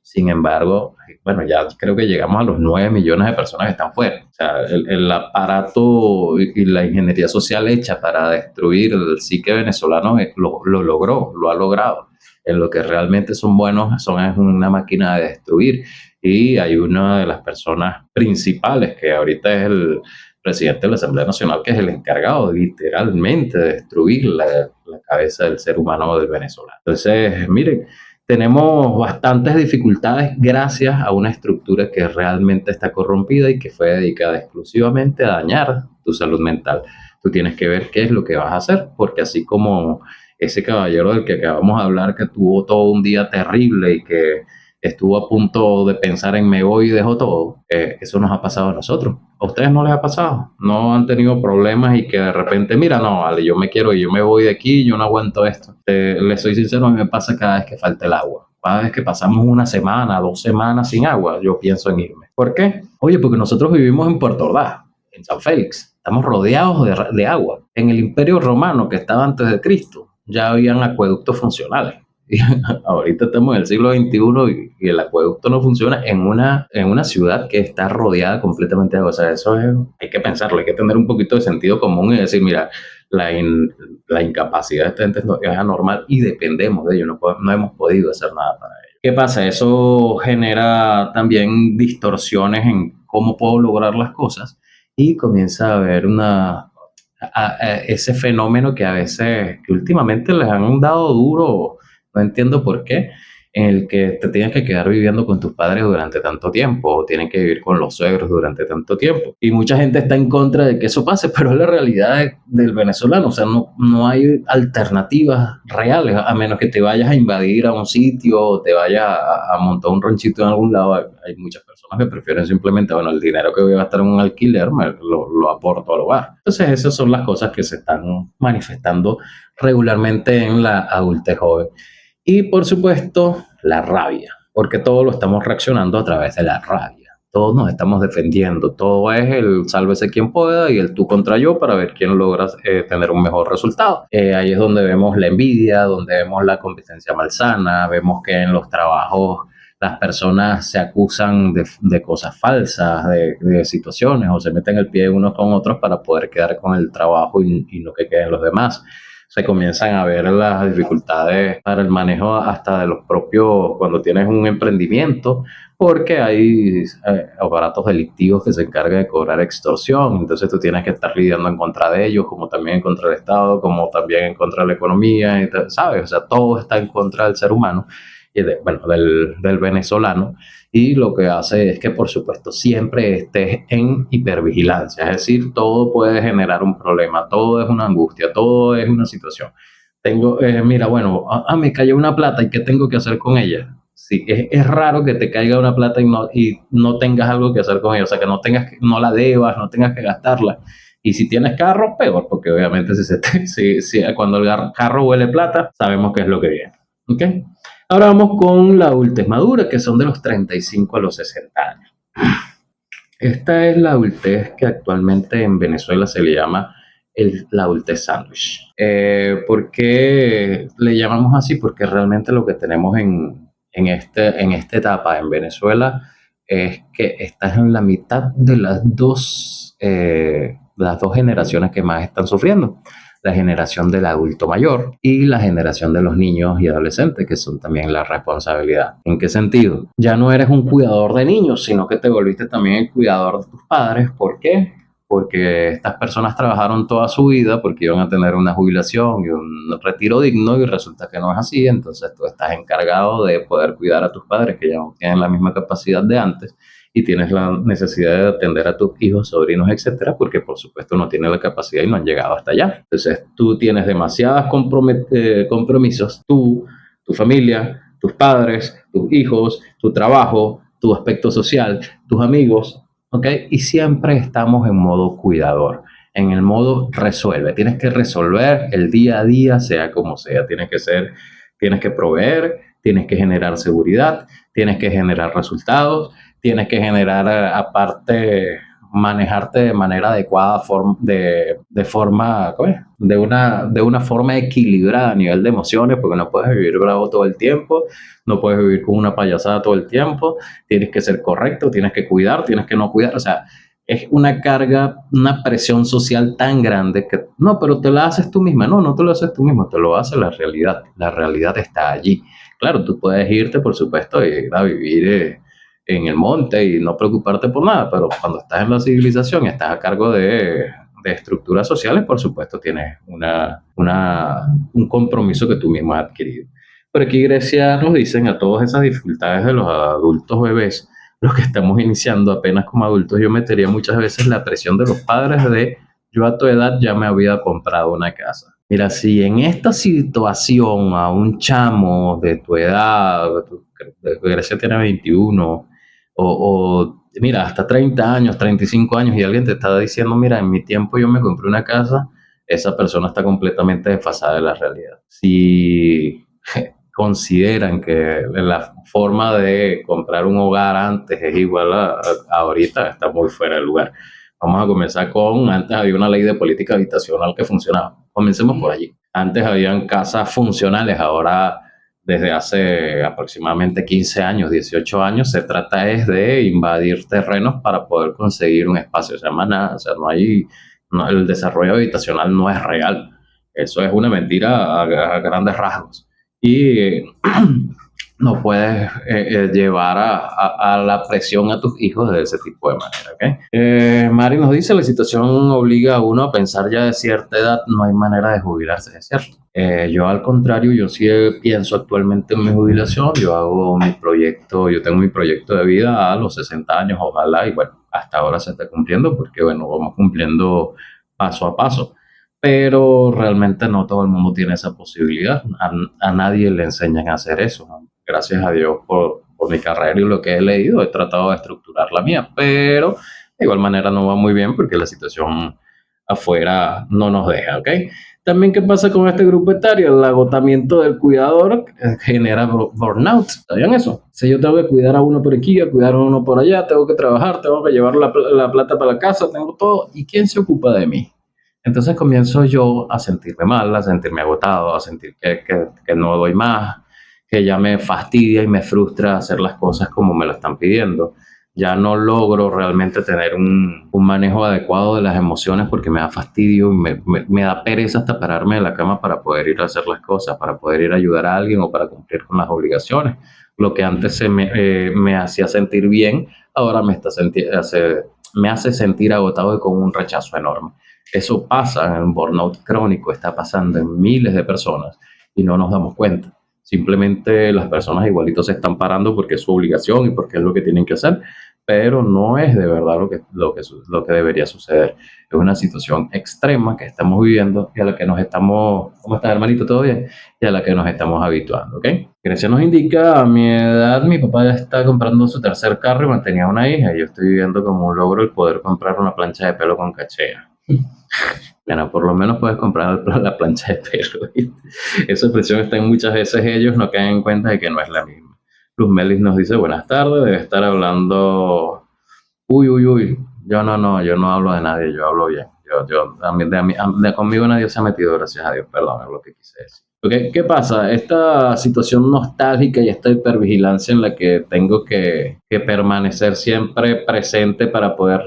Sin embargo, bueno, ya creo que llegamos a los 9 millones de personas que están fuera. O sea, el aparato y la ingeniería social hecha para destruir el psique venezolano lo logró, lo ha logrado. En lo que realmente son buenos es una máquina de destruir. Y hay una de las personas principales, que ahorita es el presidente de la Asamblea Nacional, que es el encargado literalmente de destruir la cabeza del ser humano del venezolano. Entonces, miren, tenemos bastantes dificultades gracias a una estructura que realmente está corrompida y que fue dedicada exclusivamente a dañar tu salud mental. Tú tienes que ver qué es lo que vas a hacer, porque así como ese caballero del que acabamos de hablar, que tuvo todo un día terrible y que estuvo a punto de pensar en me voy y dejo todo, eso nos ha pasado a nosotros. ¿A ustedes no les ha pasado? ¿No han tenido problemas y que de repente, mira, no, vale, yo me quiero y yo me voy de aquí, yo no aguanto esto? Les soy sincero, a mí me pasa cada vez que falta el agua. Cada vez que pasamos una semana, 2 semanas sin agua, yo pienso en irme. ¿Por qué? Oye, porque nosotros vivimos en Puerto Ordaz, en San Félix. Estamos rodeados de agua. En el Imperio Romano, que estaba antes de Cristo, ya habían acueductos funcionales. Y ahorita estamos en el siglo XXI y el acueducto no funciona en una ciudad que está rodeada completamente de agua. O sea, eso hay que pensarlo, hay que tener un poquito de sentido común y decir, mira, la incapacidad de esta gente es anormal y dependemos de ello, no hemos podido hacer nada para ello. ¿Qué pasa? Eso genera también distorsiones en cómo puedo lograr las cosas y comienza a haber ese fenómeno que a veces, que últimamente les han dado duro, no entiendo por qué, en el que te tienes que quedar viviendo con tus padres durante tanto tiempo o tienen que vivir con los suegros durante tanto tiempo. Y mucha gente está en contra de que eso pase, pero es la realidad del venezolano. O sea, no hay alternativas reales, a menos que te vayas a invadir a un sitio o te vayas a montar un ranchito en algún lado. Hay muchas personas que prefieren simplemente, bueno, el dinero que voy a gastar en un alquiler lo aporto al hogar. Entonces, esas son las cosas que se están manifestando regularmente en la adultez joven. Y por supuesto, la rabia, porque todo lo estamos reaccionando a través de la rabia. Todos nos estamos defendiendo, todo es el sálvese quien pueda y el tú contra yo para ver quién logra tener un mejor resultado. Ahí es donde vemos la envidia, donde vemos la competencia malsana, vemos que en los trabajos las personas se acusan de cosas falsas, de situaciones o se meten el pie unos con otros para poder quedar con el trabajo y no que queden los demás. Se comienzan a ver las dificultades para el manejo hasta de los propios, cuando tienes un emprendimiento, porque hay aparatos delictivos que se encargan de cobrar extorsión, entonces tú tienes que estar lidiando en contra de ellos, como también en contra del Estado, como también en contra de la economía, ¿sabes? O sea, todo está en contra del ser humano y del venezolano. Y lo que hace es que, por supuesto, siempre estés en hipervigilancia, es decir, todo puede generar un problema, todo es una angustia, todo es una situación. Mira, bueno, me cayó una plata y ¿qué tengo que hacer con ella? Sí, es raro que te caiga una plata y no tengas algo que hacer con ella, o sea, que no la debas, no tengas que gastarla. Y si tienes carro, peor, porque obviamente si cuando el carro huele plata, sabemos qué es lo que viene. ¿Ok? Ahora vamos con la adultez madura, que son de los 35 a los 60 años. Esta es la adultez que actualmente en Venezuela se le llama la adultez sándwich. ¿Por qué le llamamos así? Porque realmente lo que tenemos en esta etapa en Venezuela es que estás en la mitad de las dos generaciones que más están sufriendo. La generación del adulto mayor y la generación de los niños y adolescentes, que son también la responsabilidad. ¿En qué sentido? Ya no eres un cuidador de niños, sino que te volviste también el cuidador de tus padres. ¿Por qué? Porque estas personas trabajaron toda su vida porque iban a tener una jubilación y un retiro digno y resulta que no es así, entonces tú estás encargado de poder cuidar a tus padres que ya no tienen la misma capacidad de antes y tienes la necesidad de atender a tus hijos, sobrinos, etcétera, porque por supuesto no tienen la capacidad y no han llegado hasta allá. Entonces tú tienes demasiados compromisos, tú, tu familia, tus padres, tus hijos, tu trabajo, tu aspecto social, tus amigos, ¿ok? Y siempre estamos en modo cuidador, en el modo resuelve. Tienes que resolver el día a día, sea como sea. Tienes que proveer, tienes que generar seguridad, tienes que generar resultados, tienes que generar, aparte, manejarte de manera adecuada, de forma, ¿cómo es? De una forma equilibrada a nivel de emociones, porque no puedes vivir bravo todo el tiempo, no puedes vivir con una payasada todo el tiempo, tienes que ser correcto, tienes que cuidar, tienes que no cuidar, o sea, es una carga, una presión social tan grande que no, pero te la haces tú misma, no te lo haces tú mismo, te lo hace la realidad está allí. Claro, tú puedes irte, por supuesto, y ir a vivir en el monte y no preocuparte por nada, pero cuando estás en la civilización y estás a cargo de estructuras sociales, por supuesto, tienes un compromiso que tú mismo has adquirido. Pero aquí Grecia nos dicen a todas esas dificultades de los adultos bebés, los que estamos iniciando apenas como adultos, yo metería muchas veces la presión de los padres de yo a tu edad ya me había comprado una casa. Mira, si en esta situación a un chamo de tu edad, Grecia tiene 21, mira, hasta 30 años, 35 años, y alguien te está diciendo, mira, en mi tiempo yo me compré una casa, esa persona está completamente desfasada de la realidad. Si consideran que la forma de comprar un hogar antes es igual a ahorita, está muy fuera de lugar. Vamos a comenzar antes había una ley de política habitacional que funcionaba. Comencemos por allí. Antes habían casas funcionales, ahora desde hace aproximadamente 15 años, 18 años, se trata es de invadir terrenos para poder conseguir un espacio. Se llama nada, o sea, el desarrollo habitacional no es real. Eso es una mentira a grandes rasgos. Y no puedes llevar a la presión a tus hijos de ese tipo de manera. ¿Okay? Mari nos dice, la situación obliga a uno a pensar ya de cierta edad, no hay manera de jubilarse, es cierto. Yo al contrario, yo sí pienso actualmente en mi jubilación, yo tengo mi proyecto de vida a los 60 años, ojalá, y bueno, hasta ahora se está cumpliendo porque bueno, vamos cumpliendo paso a paso, pero realmente no todo el mundo tiene esa posibilidad, a nadie le enseñan a hacer eso, ¿no? Gracias a Dios por mi carrera y lo que he leído, he tratado de estructurar la mía, pero de igual manera no va muy bien porque la situación afuera no nos deja, ¿ok? También, ¿qué pasa con este grupo etario? El agotamiento del cuidador genera burnout. ¿Sabían eso? Si yo tengo que cuidar a uno por aquí, a cuidar a uno por allá, tengo que trabajar, tengo que llevar la plata para la casa, tengo todo. ¿Y quién se ocupa de mí? Entonces comienzo yo a sentirme mal, a sentirme agotado, a sentir que no doy más, que ya me fastidia y me frustra hacer las cosas como me lo están pidiendo. Ya no logro realmente tener un manejo adecuado de las emociones porque me da fastidio y me da pereza hasta pararme de la cama para poder ir a hacer las cosas, para poder ir a ayudar a alguien o para cumplir con las obligaciones. Lo que antes me hacía sentir bien, ahora me hace sentir agotado y con un rechazo enorme. Eso pasa en un burnout crónico, está pasando en miles de personas y no nos damos cuenta. Simplemente las personas igualitos se están parando porque es su obligación y porque es lo que tienen que hacer, pero no es de verdad lo que debería suceder. Es una situación extrema que estamos viviendo y a la que nos estamos, ¿cómo estás, hermanito? ¿Todo bien? Y a la que nos estamos habituando, ¿ok? Grecia nos indica, a mi edad, mi papá ya está comprando su tercer carro y mantenía una hija. Y yo estoy viviendo como un logro el poder comprar una plancha de pelo con cachea. Bueno, por lo menos puedes comprar la plancha de pelo. Esa expresión está en muchas veces ellos no caen en cuenta de que no es la misma. Luz Melis nos dice, buenas tardes, debe estar hablando. Uy, uy, uy. Yo no hablo de nadie, yo hablo bien. Conmigo nadie se ha metido, gracias a Dios, perdón, es lo que quise decir. Okay, ¿qué pasa? Esta situación nostálgica y esta hipervigilancia en la que tengo que permanecer siempre presente para poder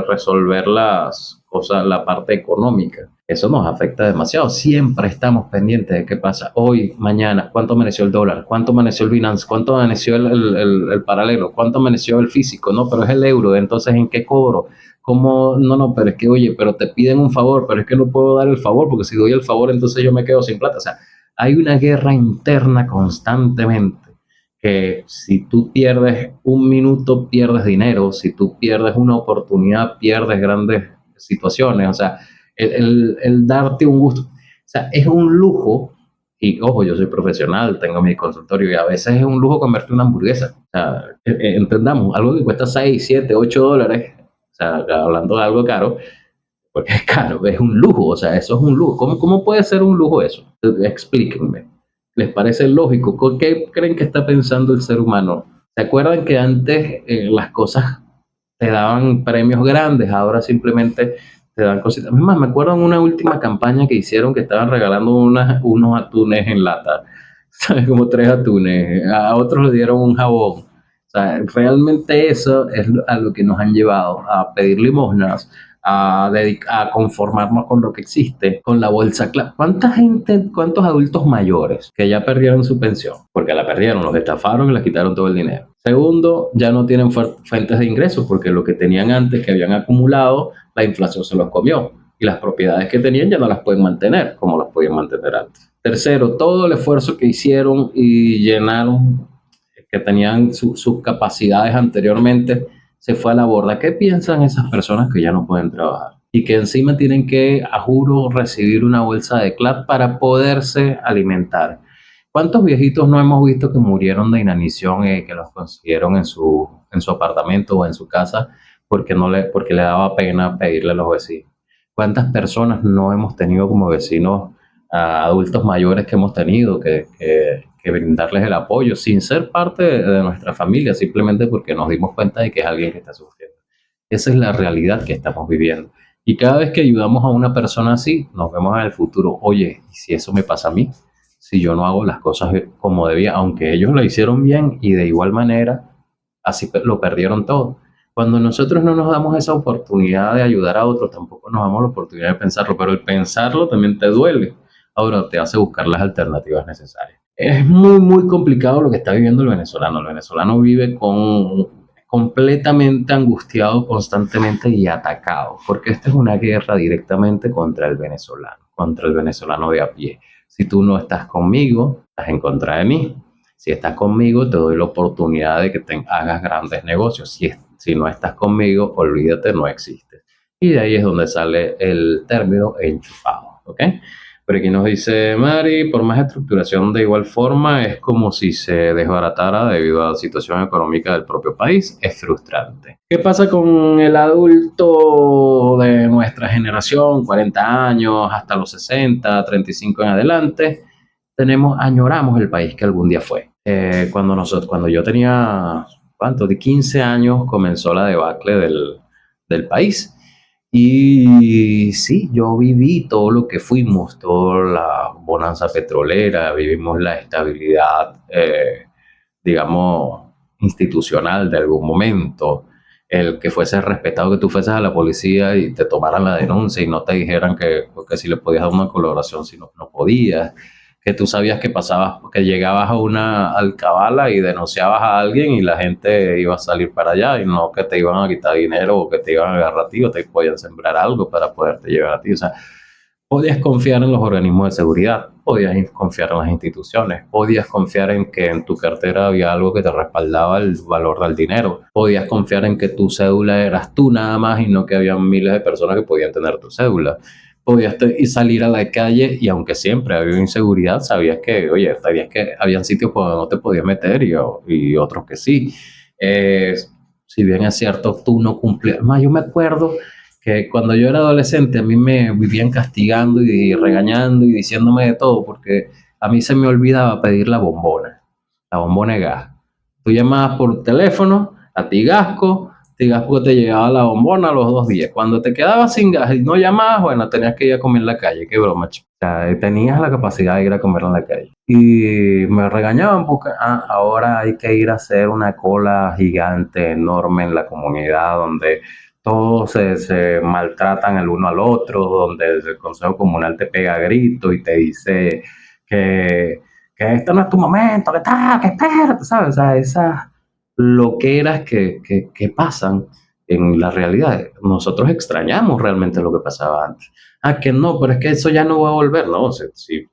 resolver las cosas, la parte económica. Eso nos afecta demasiado. Siempre estamos pendientes de qué pasa hoy, mañana, cuánto amaneció el dólar, cuánto amaneció el Binance, cuánto amaneció el paralelo, cuánto amaneció el físico, no, pero es el euro, entonces ¿en qué cobro? ¿Cómo? No, no, pero es que, oye, pero te piden un favor, pero es que no puedo dar el favor, porque si doy el favor, entonces yo me quedo sin plata. O sea, hay una guerra interna constantemente, que si tú pierdes un minuto, pierdes dinero, si tú pierdes una oportunidad, pierdes grandes situaciones. O sea, el darte un gusto, o sea, es un lujo. Y ojo, yo soy profesional, tengo mi consultorio y a veces es un lujo comerte una hamburguesa. O sea, entendamos, algo que cuesta 6 7 8 dólares, o sea, hablando de algo caro, porque es caro, es un lujo, o sea, eso es un lujo. ¿Cómo puede ser un lujo eso? Explíquenme. ¿Les parece lógico? ¿Con qué creen que está pensando el ser humano? ¿Se acuerdan que antes las cosas te daban premios grandes, ahora simplemente te dan cositas? Es más, me acuerdo en una última campaña que hicieron que estaban regalando unos atunes en lata, ¿sabes? Como 3 atunes, a otros le dieron un jabón. O sea, realmente eso es a lo que nos han llevado, a pedir limosnas, a conformarnos con lo que existe, con la bolsa. ¿Cuánta gente, cuántos adultos mayores que ya perdieron su pensión? Porque la perdieron, los estafaron y les quitaron todo el dinero. Segundo, ya no tienen fuentes de ingresos porque lo que tenían antes, que habían acumulado, la inflación se los comió. Y las propiedades que tenían ya no las pueden mantener como las podían mantener antes. Tercero, todo el esfuerzo que hicieron y llenaron, que tenían sus capacidades anteriormente, se fue a la borda. ¿Qué piensan esas personas que ya no pueden trabajar? Y que encima tienen que, a juro, recibir una bolsa de CLAP para poderse alimentar. ¿Cuántos viejitos no hemos visto que murieron de inanición, que los consiguieron en su apartamento o en su casa porque le daba pena pedirle a los vecinos? ¿Cuántas personas no hemos tenido como vecinos, adultos mayores que hemos tenido que brindarles el apoyo sin ser parte de nuestra familia, simplemente porque nos dimos cuenta de que es alguien que está sufriendo? Esa es la realidad que estamos viviendo. Y cada vez que ayudamos a una persona así, nos vemos en el futuro. Oye, ¿y si eso me pasa a mí? Si yo no hago las cosas como debía, aunque ellos lo hicieron bien y de igual manera, así lo perdieron todo. Cuando nosotros no nos damos esa oportunidad de ayudar a otros, tampoco nos damos la oportunidad de pensarlo, pero el pensarlo también te duele. Ahora te hace buscar las alternativas necesarias. Es muy, muy complicado lo que está viviendo el venezolano. El venezolano vive completamente angustiado constantemente y atacado, porque esta es una guerra directamente contra el venezolano de a pie. Si tú no estás conmigo, estás en contra de mí. Si estás conmigo, te doy la oportunidad de que hagas grandes negocios. Si no estás conmigo, olvídate, no existes. Y de ahí es donde sale el término enchufado, ¿ok? Pero aquí nos dice Mari, por más estructuración de igual forma, es como si se desbaratara debido a la situación económica del propio país. Es frustrante. ¿Qué pasa con el adulto de nuestra generación, 40 años, hasta los 60, 35 en adelante? Añoramos el país que algún día fue. Cuando yo tenía, ¿cuánto? De 15 años comenzó la debacle del país. Y sí, yo viví todo lo que fuimos, toda la bonanza petrolera, vivimos la estabilidad, digamos, institucional de algún momento, el que fuese respetado, que tú fueses a la policía y te tomaran la denuncia y no te dijeran que si le podías dar una colaboración, si no, no podías, que tú sabías que pasabas, que llegabas a una alcabala y denunciabas a alguien y la gente iba a salir para allá y no que te iban a quitar dinero o que te iban a agarrar a ti o te podían sembrar algo para poderte llevar a ti. O sea, Podías confiar en los organismos de seguridad, podías confiar en las instituciones, podías confiar en que en tu cartera había algo que te respaldaba el valor del dinero, podías confiar en que tu cédula eras tú nada más y no que había miles de personas que podían tener tu cédula. Podías y salir a la calle y aunque siempre había inseguridad, sabías que, oye, sabías que habían sitios por donde no te podías meter y otros que sí. Eh, si bien es cierto, tú no cumplías. Más, yo me acuerdo que cuando yo era adolescente a mí me vivían castigando y regañando y diciéndome de todo porque a mí se me olvidaba pedir la bombona de gas. Tú llamabas por teléfono a Tigasco te llegaba la bombona a los 2 días. Cuando te quedabas sin gas y no llamabas, bueno, tenías que ir a comer en la calle, qué broma, chico. O sea, tenías la capacidad de ir a comer en la calle. Y me regañaban porque ahora hay que ir a hacer una cola gigante, enorme en la comunidad donde todos se maltratan el uno al otro, donde el Consejo Comunal te pega gritos y te dice que, que este no es tu momento, que tal, que espérate, ¿sabes? O sea, esas loqueras que pasan en la realidad. Nosotros extrañamos realmente lo que pasaba antes. Ah, que no, pero es que eso ya no va a volver, ¿no? Si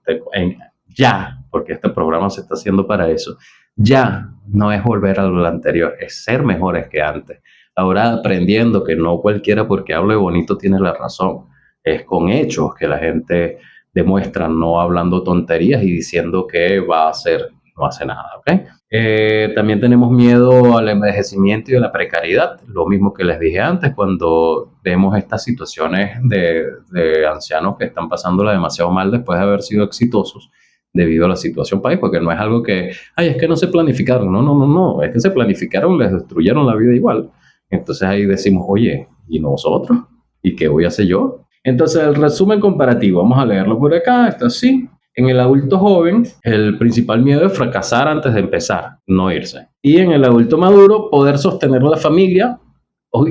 ya, porque este programa se está haciendo para eso, ya no es volver a lo anterior, es ser mejores que antes. Ahora aprendiendo que no cualquiera porque hable bonito tiene la razón. Es con hechos que la gente demuestra, no hablando tonterías y diciendo que va a hacer, no hace nada, ¿ok? También tenemos miedo al envejecimiento y a la precariedad, lo mismo que les dije antes, cuando vemos estas situaciones de ancianos que están pasándola demasiado mal después de haber sido exitosos debido a la situación país, porque no es algo que, ay, es que no se planificaron, no, no, no, no, es que se planificaron, les destruyeron la vida igual. Entonces ahí decimos, oye, ¿y nosotros? ¿Y qué voy a hacer yo? Entonces el resumen comparativo, vamos a leerlo por acá, está así. En el adulto joven, el principal miedo es fracasar antes de empezar, no irse. Y en el adulto maduro, poder sostener la familia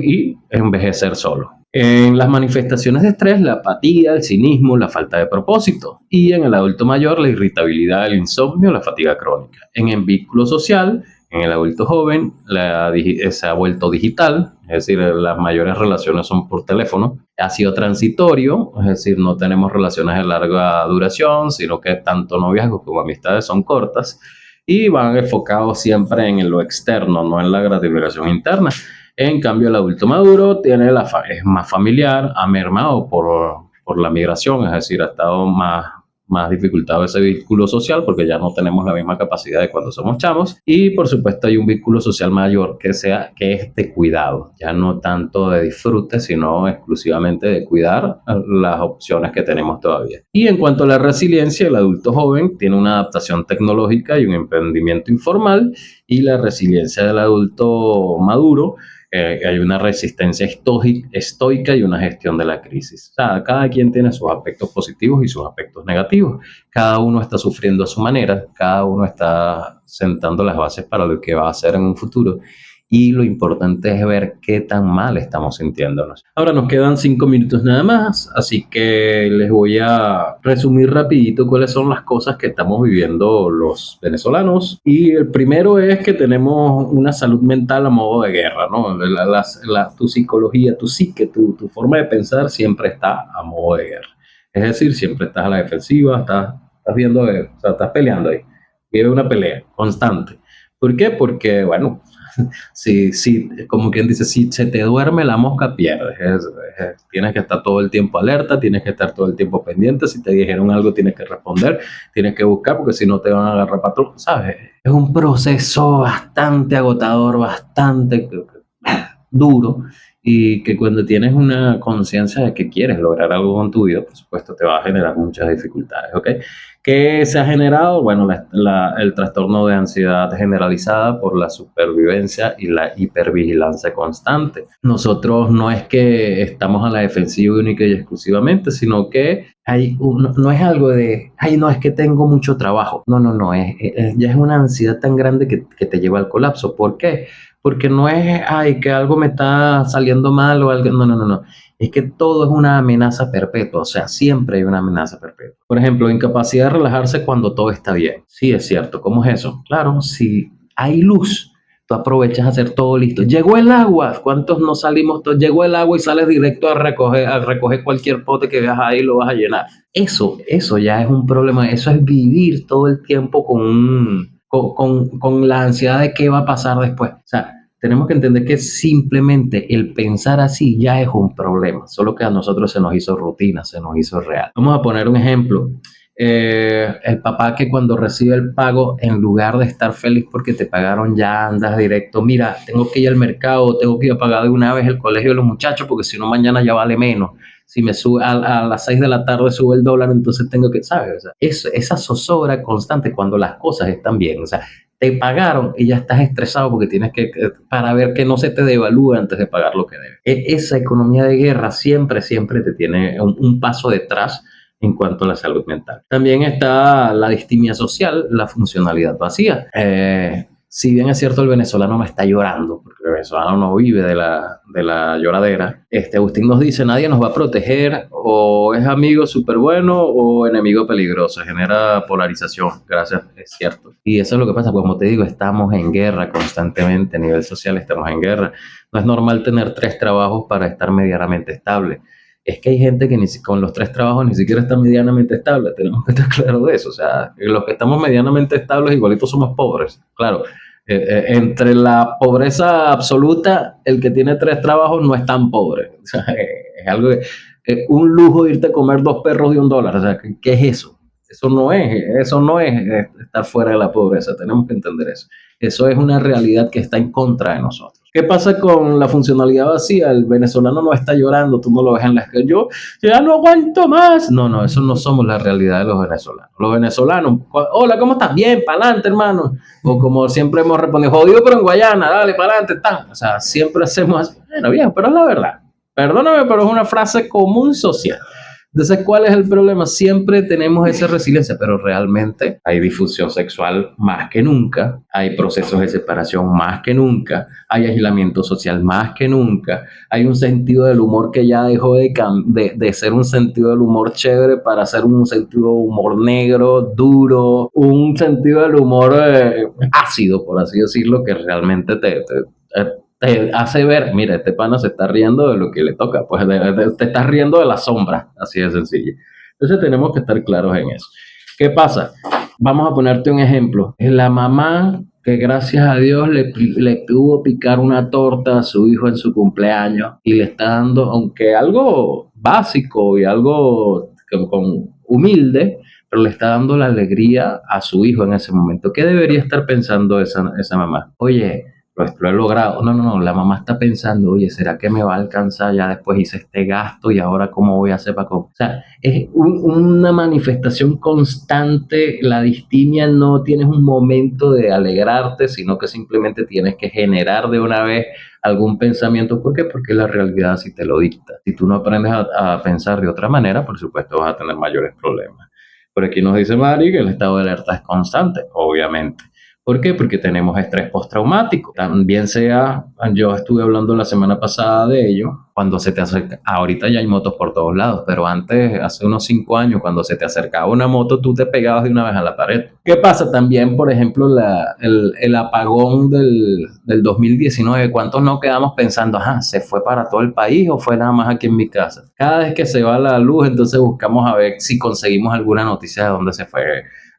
y envejecer solo. En las manifestaciones de estrés, la apatía, el cinismo, la falta de propósito. Y en el adulto mayor, la irritabilidad, el insomnio, la fatiga crónica. En el vínculo social, en el adulto joven se ha vuelto digital, es decir, las mayores relaciones son por teléfono. Ha sido transitorio, es decir, no tenemos relaciones de larga duración, sino que tanto noviazgos como amistades son cortas y van enfocados siempre en lo externo, no en la gratificación interna. En cambio, el adulto maduro es más familiar, ha mermado por la migración, es decir, ha estado más dificultado ese vínculo social porque ya no tenemos la misma capacidad de cuando somos chamos y por supuesto hay un vínculo social mayor que es de cuidado, ya no tanto de disfrute sino exclusivamente de cuidar las opciones que tenemos todavía. Y en cuanto a la resiliencia, el adulto joven tiene una adaptación tecnológica y un emprendimiento informal y la resiliencia del adulto maduro hay una resistencia estoica y una gestión de la crisis. O sea, cada quien tiene sus aspectos positivos y sus aspectos negativos. Cada uno está sufriendo a su manera, cada uno está sentando las bases para lo que va a hacer en un futuro. Y lo importante es ver qué tan mal estamos sintiéndonos. Ahora nos quedan 5 minutos nada más, así que les voy a resumir rapidito cuáles son las cosas que estamos viviendo los venezolanos. Y el primero es que tenemos una salud mental a modo de guerra, ¿no? Tu psicología, tu psique, tu forma de pensar siempre está a modo de guerra. Es decir, siempre estás a la defensiva, estás viendo, o sea, estás peleando ahí. Vive una pelea constante. ¿Por qué? Porque, bueno, si, como quien dice, si se te duerme la mosca, pierdes. Tienes que estar todo el tiempo alerta, tienes que estar todo el tiempo pendiente. Si te dijeron algo, tienes que responder, tienes que buscar, porque si no te van a agarrar patrón, ¿sabes? Es un proceso bastante agotador, bastante duro, y que cuando tienes una conciencia de que quieres lograr algo con tu vida, por supuesto, te va a generar muchas dificultades, ¿ok? ¿Qué se ha generado? Bueno, el trastorno de ansiedad generalizada por la supervivencia y la hipervigilancia constante. Nosotros no es que estamos a la defensiva única y exclusivamente, sino que no es algo de, ay, no, es que tengo mucho trabajo. No, no, no, ya es una ansiedad tan grande que te lleva al colapso. ¿Por qué? Porque no es, ay, que algo me está saliendo mal o algo, no, no, no, no. Es que todo es una amenaza perpetua, o sea, siempre hay una amenaza perpetua. Por ejemplo, incapacidad de relajarse cuando todo está bien. Sí, es cierto. ¿Cómo es eso? Claro, si hay luz, tú aprovechas a hacer todo listo. Llegó el agua, ¿cuántos no salimos? Llegó el agua y sales directo a recoger cualquier pote que veas ahí y lo vas a llenar. Eso ya es un problema, eso es vivir todo el tiempo con la ansiedad de qué va a pasar después. O sea, tenemos que entender que simplemente el pensar así ya es un problema, solo que a nosotros se nos hizo rutina, se nos hizo real. Vamos a poner un ejemplo. El papá que cuando recibe el pago, en lugar de estar feliz porque te pagaron, ya andas directo, mira, tengo que ir al mercado, tengo que ir a pagar de una vez el colegio de los muchachos, porque si no mañana ya vale menos. Si me sube a las 6 de la tarde sube el dólar, entonces tengo que, ¿sabes? O sea, esa zozobra constante cuando las cosas están bien. O sea, te pagaron y ya estás estresado porque tienes que, para ver que no se te devalúe antes de pagar lo que debes. Esa economía de guerra siempre te tiene un paso detrás en cuanto a la salud mental. También está la distimia social, la funcionalidad vacía. Si bien es cierto, el venezolano no está llorando, porque el venezolano no vive de la lloradera, Agustín nos dice, nadie nos va a proteger, o es amigo súper bueno o enemigo peligroso, genera polarización, gracias, es cierto. Y eso es lo que pasa, como te digo, estamos en guerra constantemente, a nivel social estamos en guerra. No es normal tener 3 trabajos para estar medianamente estable. Es que hay gente que con los 3 trabajos ni siquiera está medianamente estable, tenemos que estar claros de eso. O sea, los que estamos medianamente estables igualitos somos pobres. Claro, entre la pobreza absoluta, el que tiene 3 trabajos no es tan pobre. O sea, es algo un lujo irte a comer 2 perros de $1. O sea, ¿qué es eso? Eso no es estar fuera de la pobreza, tenemos que entender eso. Eso es una realidad que está en contra de nosotros. ¿Qué pasa con la funcionalidad vacía? El venezolano no está llorando, tú no lo ves en las que yo ya no aguanto más. No, eso no somos la realidad de los venezolanos. Los venezolanos, hola, ¿cómo estás? Bien, para adelante, hermano. O como siempre hemos respondido, jodido, pero en Guayana, dale, para adelante, tan. O sea, siempre hacemos, bueno, bien, pero es la verdad. Perdóname, pero es una frase común social. Entonces, ¿cuál es el problema? Siempre tenemos esa resiliencia, pero realmente hay difusión sexual más que nunca, hay procesos de separación más que nunca, hay aislamiento social más que nunca, hay un sentido del humor que ya dejó de ser un sentido del humor chévere para ser un sentido de humor negro, duro, un sentido del humor ácido, por así decirlo, que realmente te hace ver, mira, este pana se está riendo de lo que le toca, pues te estás riendo de la sombra, así de sencillo. Entonces tenemos que estar claros en eso. ¿Qué pasa? Vamos a ponerte un ejemplo. La mamá que gracias a Dios le pudo picar una torta a su hijo en su cumpleaños y le está dando, aunque algo básico y algo humilde, pero le está dando la alegría a su hijo en ese momento. ¿Qué debería estar pensando esa mamá? Oye, lo he logrado. No, la mamá está pensando, oye, ¿será que me va a alcanzar? Ya después hice este gasto y ahora cómo voy a hacer para comer. O sea, es una manifestación constante. La distimia no tienes un momento de alegrarte, sino que simplemente tienes que generar de una vez algún pensamiento. ¿Por qué? Porque la realidad así te lo dicta. Si tú no aprendes a pensar de otra manera, por supuesto vas a tener mayores problemas. Por aquí nos dice Mari que el estado de alerta es constante, obviamente. ¿Por qué? Porque tenemos estrés postraumático. También sea, yo estuve hablando la semana pasada de ello, cuando se te acerca, ahorita ya hay motos por todos lados, pero antes, hace unos 5 años, cuando se te acercaba una moto, tú te pegabas de una vez a la pared. ¿Qué pasa? También, por ejemplo, el apagón del 2019, ¿cuántos no quedamos pensando, ajá, ¿se fue para todo el país o fue nada más aquí en mi casa? Cada vez que se va la luz, entonces buscamos a ver si conseguimos alguna noticia de dónde se fue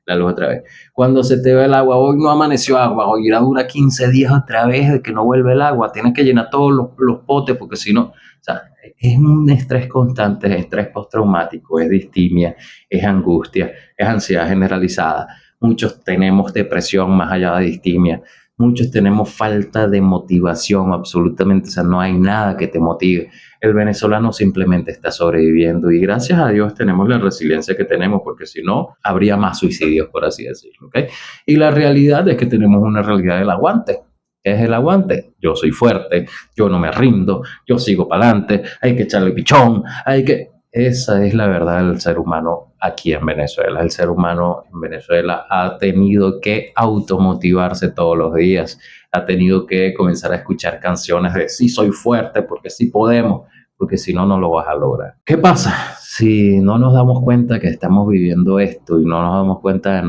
la luz otra vez. Cuando se te ve el agua, hoy no amaneció agua, hoy irá a durar 15 días otra vez de que no vuelve el agua, tienes que llenar todos los potes porque si no, o sea, es un estrés constante, es estrés postraumático, es distimia, es angustia, es ansiedad generalizada. Muchos tenemos depresión más allá de distimia, muchos tenemos falta de motivación absolutamente, o sea, no hay nada que te motive. El venezolano simplemente está sobreviviendo y gracias a Dios tenemos la resiliencia que tenemos porque si no, habría más suicidios, por así decirlo. ¿Okay? Y la realidad es que tenemos una realidad del aguante. ¿Qué es el aguante? Yo soy fuerte, yo no me rindo, yo sigo para adelante, hay que echarle pichón, hay que... Esa es la verdad del ser humano aquí en Venezuela. El ser humano en Venezuela ha tenido que automotivarse todos los días, ha tenido que comenzar a escuchar canciones de sí soy fuerte porque sí podemos, porque si no, no lo vas a lograr. ¿Qué pasa? Si no nos damos cuenta que estamos viviendo esto y no nos damos cuenta de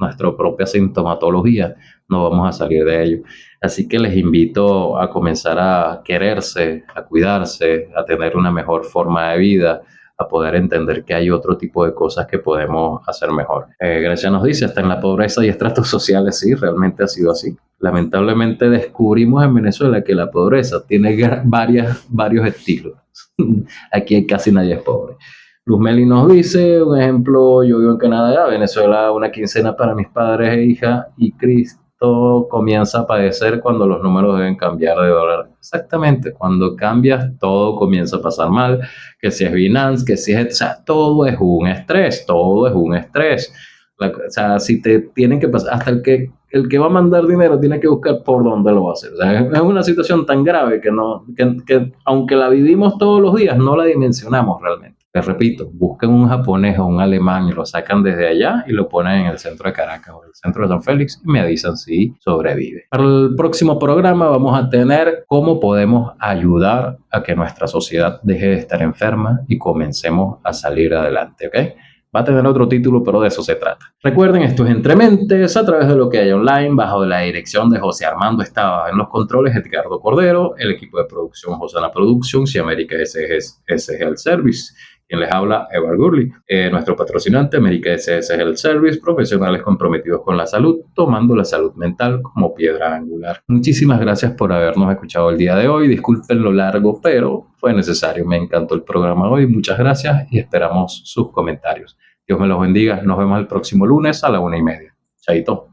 nuestra propia sintomatología, no vamos a salir de ello. Así que les invito a comenzar a quererse, a cuidarse, a tener una mejor forma de vida, a poder entender que hay otro tipo de cosas que podemos hacer mejor. Grecia nos dice, hasta en la pobreza y estratos sociales, sí, realmente ha sido así. Lamentablemente descubrimos en Venezuela que la pobreza tiene varios estilos. Aquí casi nadie es pobre. Luz Meli nos dice, un ejemplo, yo vivo en Canadá, Venezuela, una quincena para mis padres e hija, y Cristo comienza a padecer cuando los números deben cambiar de dólar. Exactamente, cuando cambias todo comienza a pasar mal, que si es Binance, que si es, o sea, todo es un estrés, todo es un estrés. O sea, si te tienen que pasar, hasta el que va a mandar dinero tiene que buscar por dónde lo va a hacer. O sea, es una situación tan grave que aunque la vivimos todos los días, no la dimensionamos realmente. Les repito, busquen un japonés o un alemán y lo sacan desde allá y lo ponen en el centro de Caracas o el centro de San Félix y me avisan si sobrevive. Para el próximo programa vamos a tener cómo podemos ayudar a que nuestra sociedad deje de estar enferma y comencemos a salir adelante, ¿ok? Va a tener otro título, pero de eso se trata. Recuerden, esto es Entre Mentes, a través de lo que hay online, bajo la dirección de José Armando Estaba en los controles, Edgardo Cordero, el equipo de producción Josana Productions y América SGL Service. Quien les habla, Evar Gurley. Nuestro patrocinante, América SGL Service, profesionales comprometidos con la salud, tomando la salud mental como piedra angular. Muchísimas gracias por habernos escuchado el día de hoy. Disculpen lo largo, pero fue necesario. Me encantó el programa hoy. Muchas gracias y esperamos sus comentarios. Dios me los bendiga. Nos vemos el próximo lunes a la 1:30. Chaito.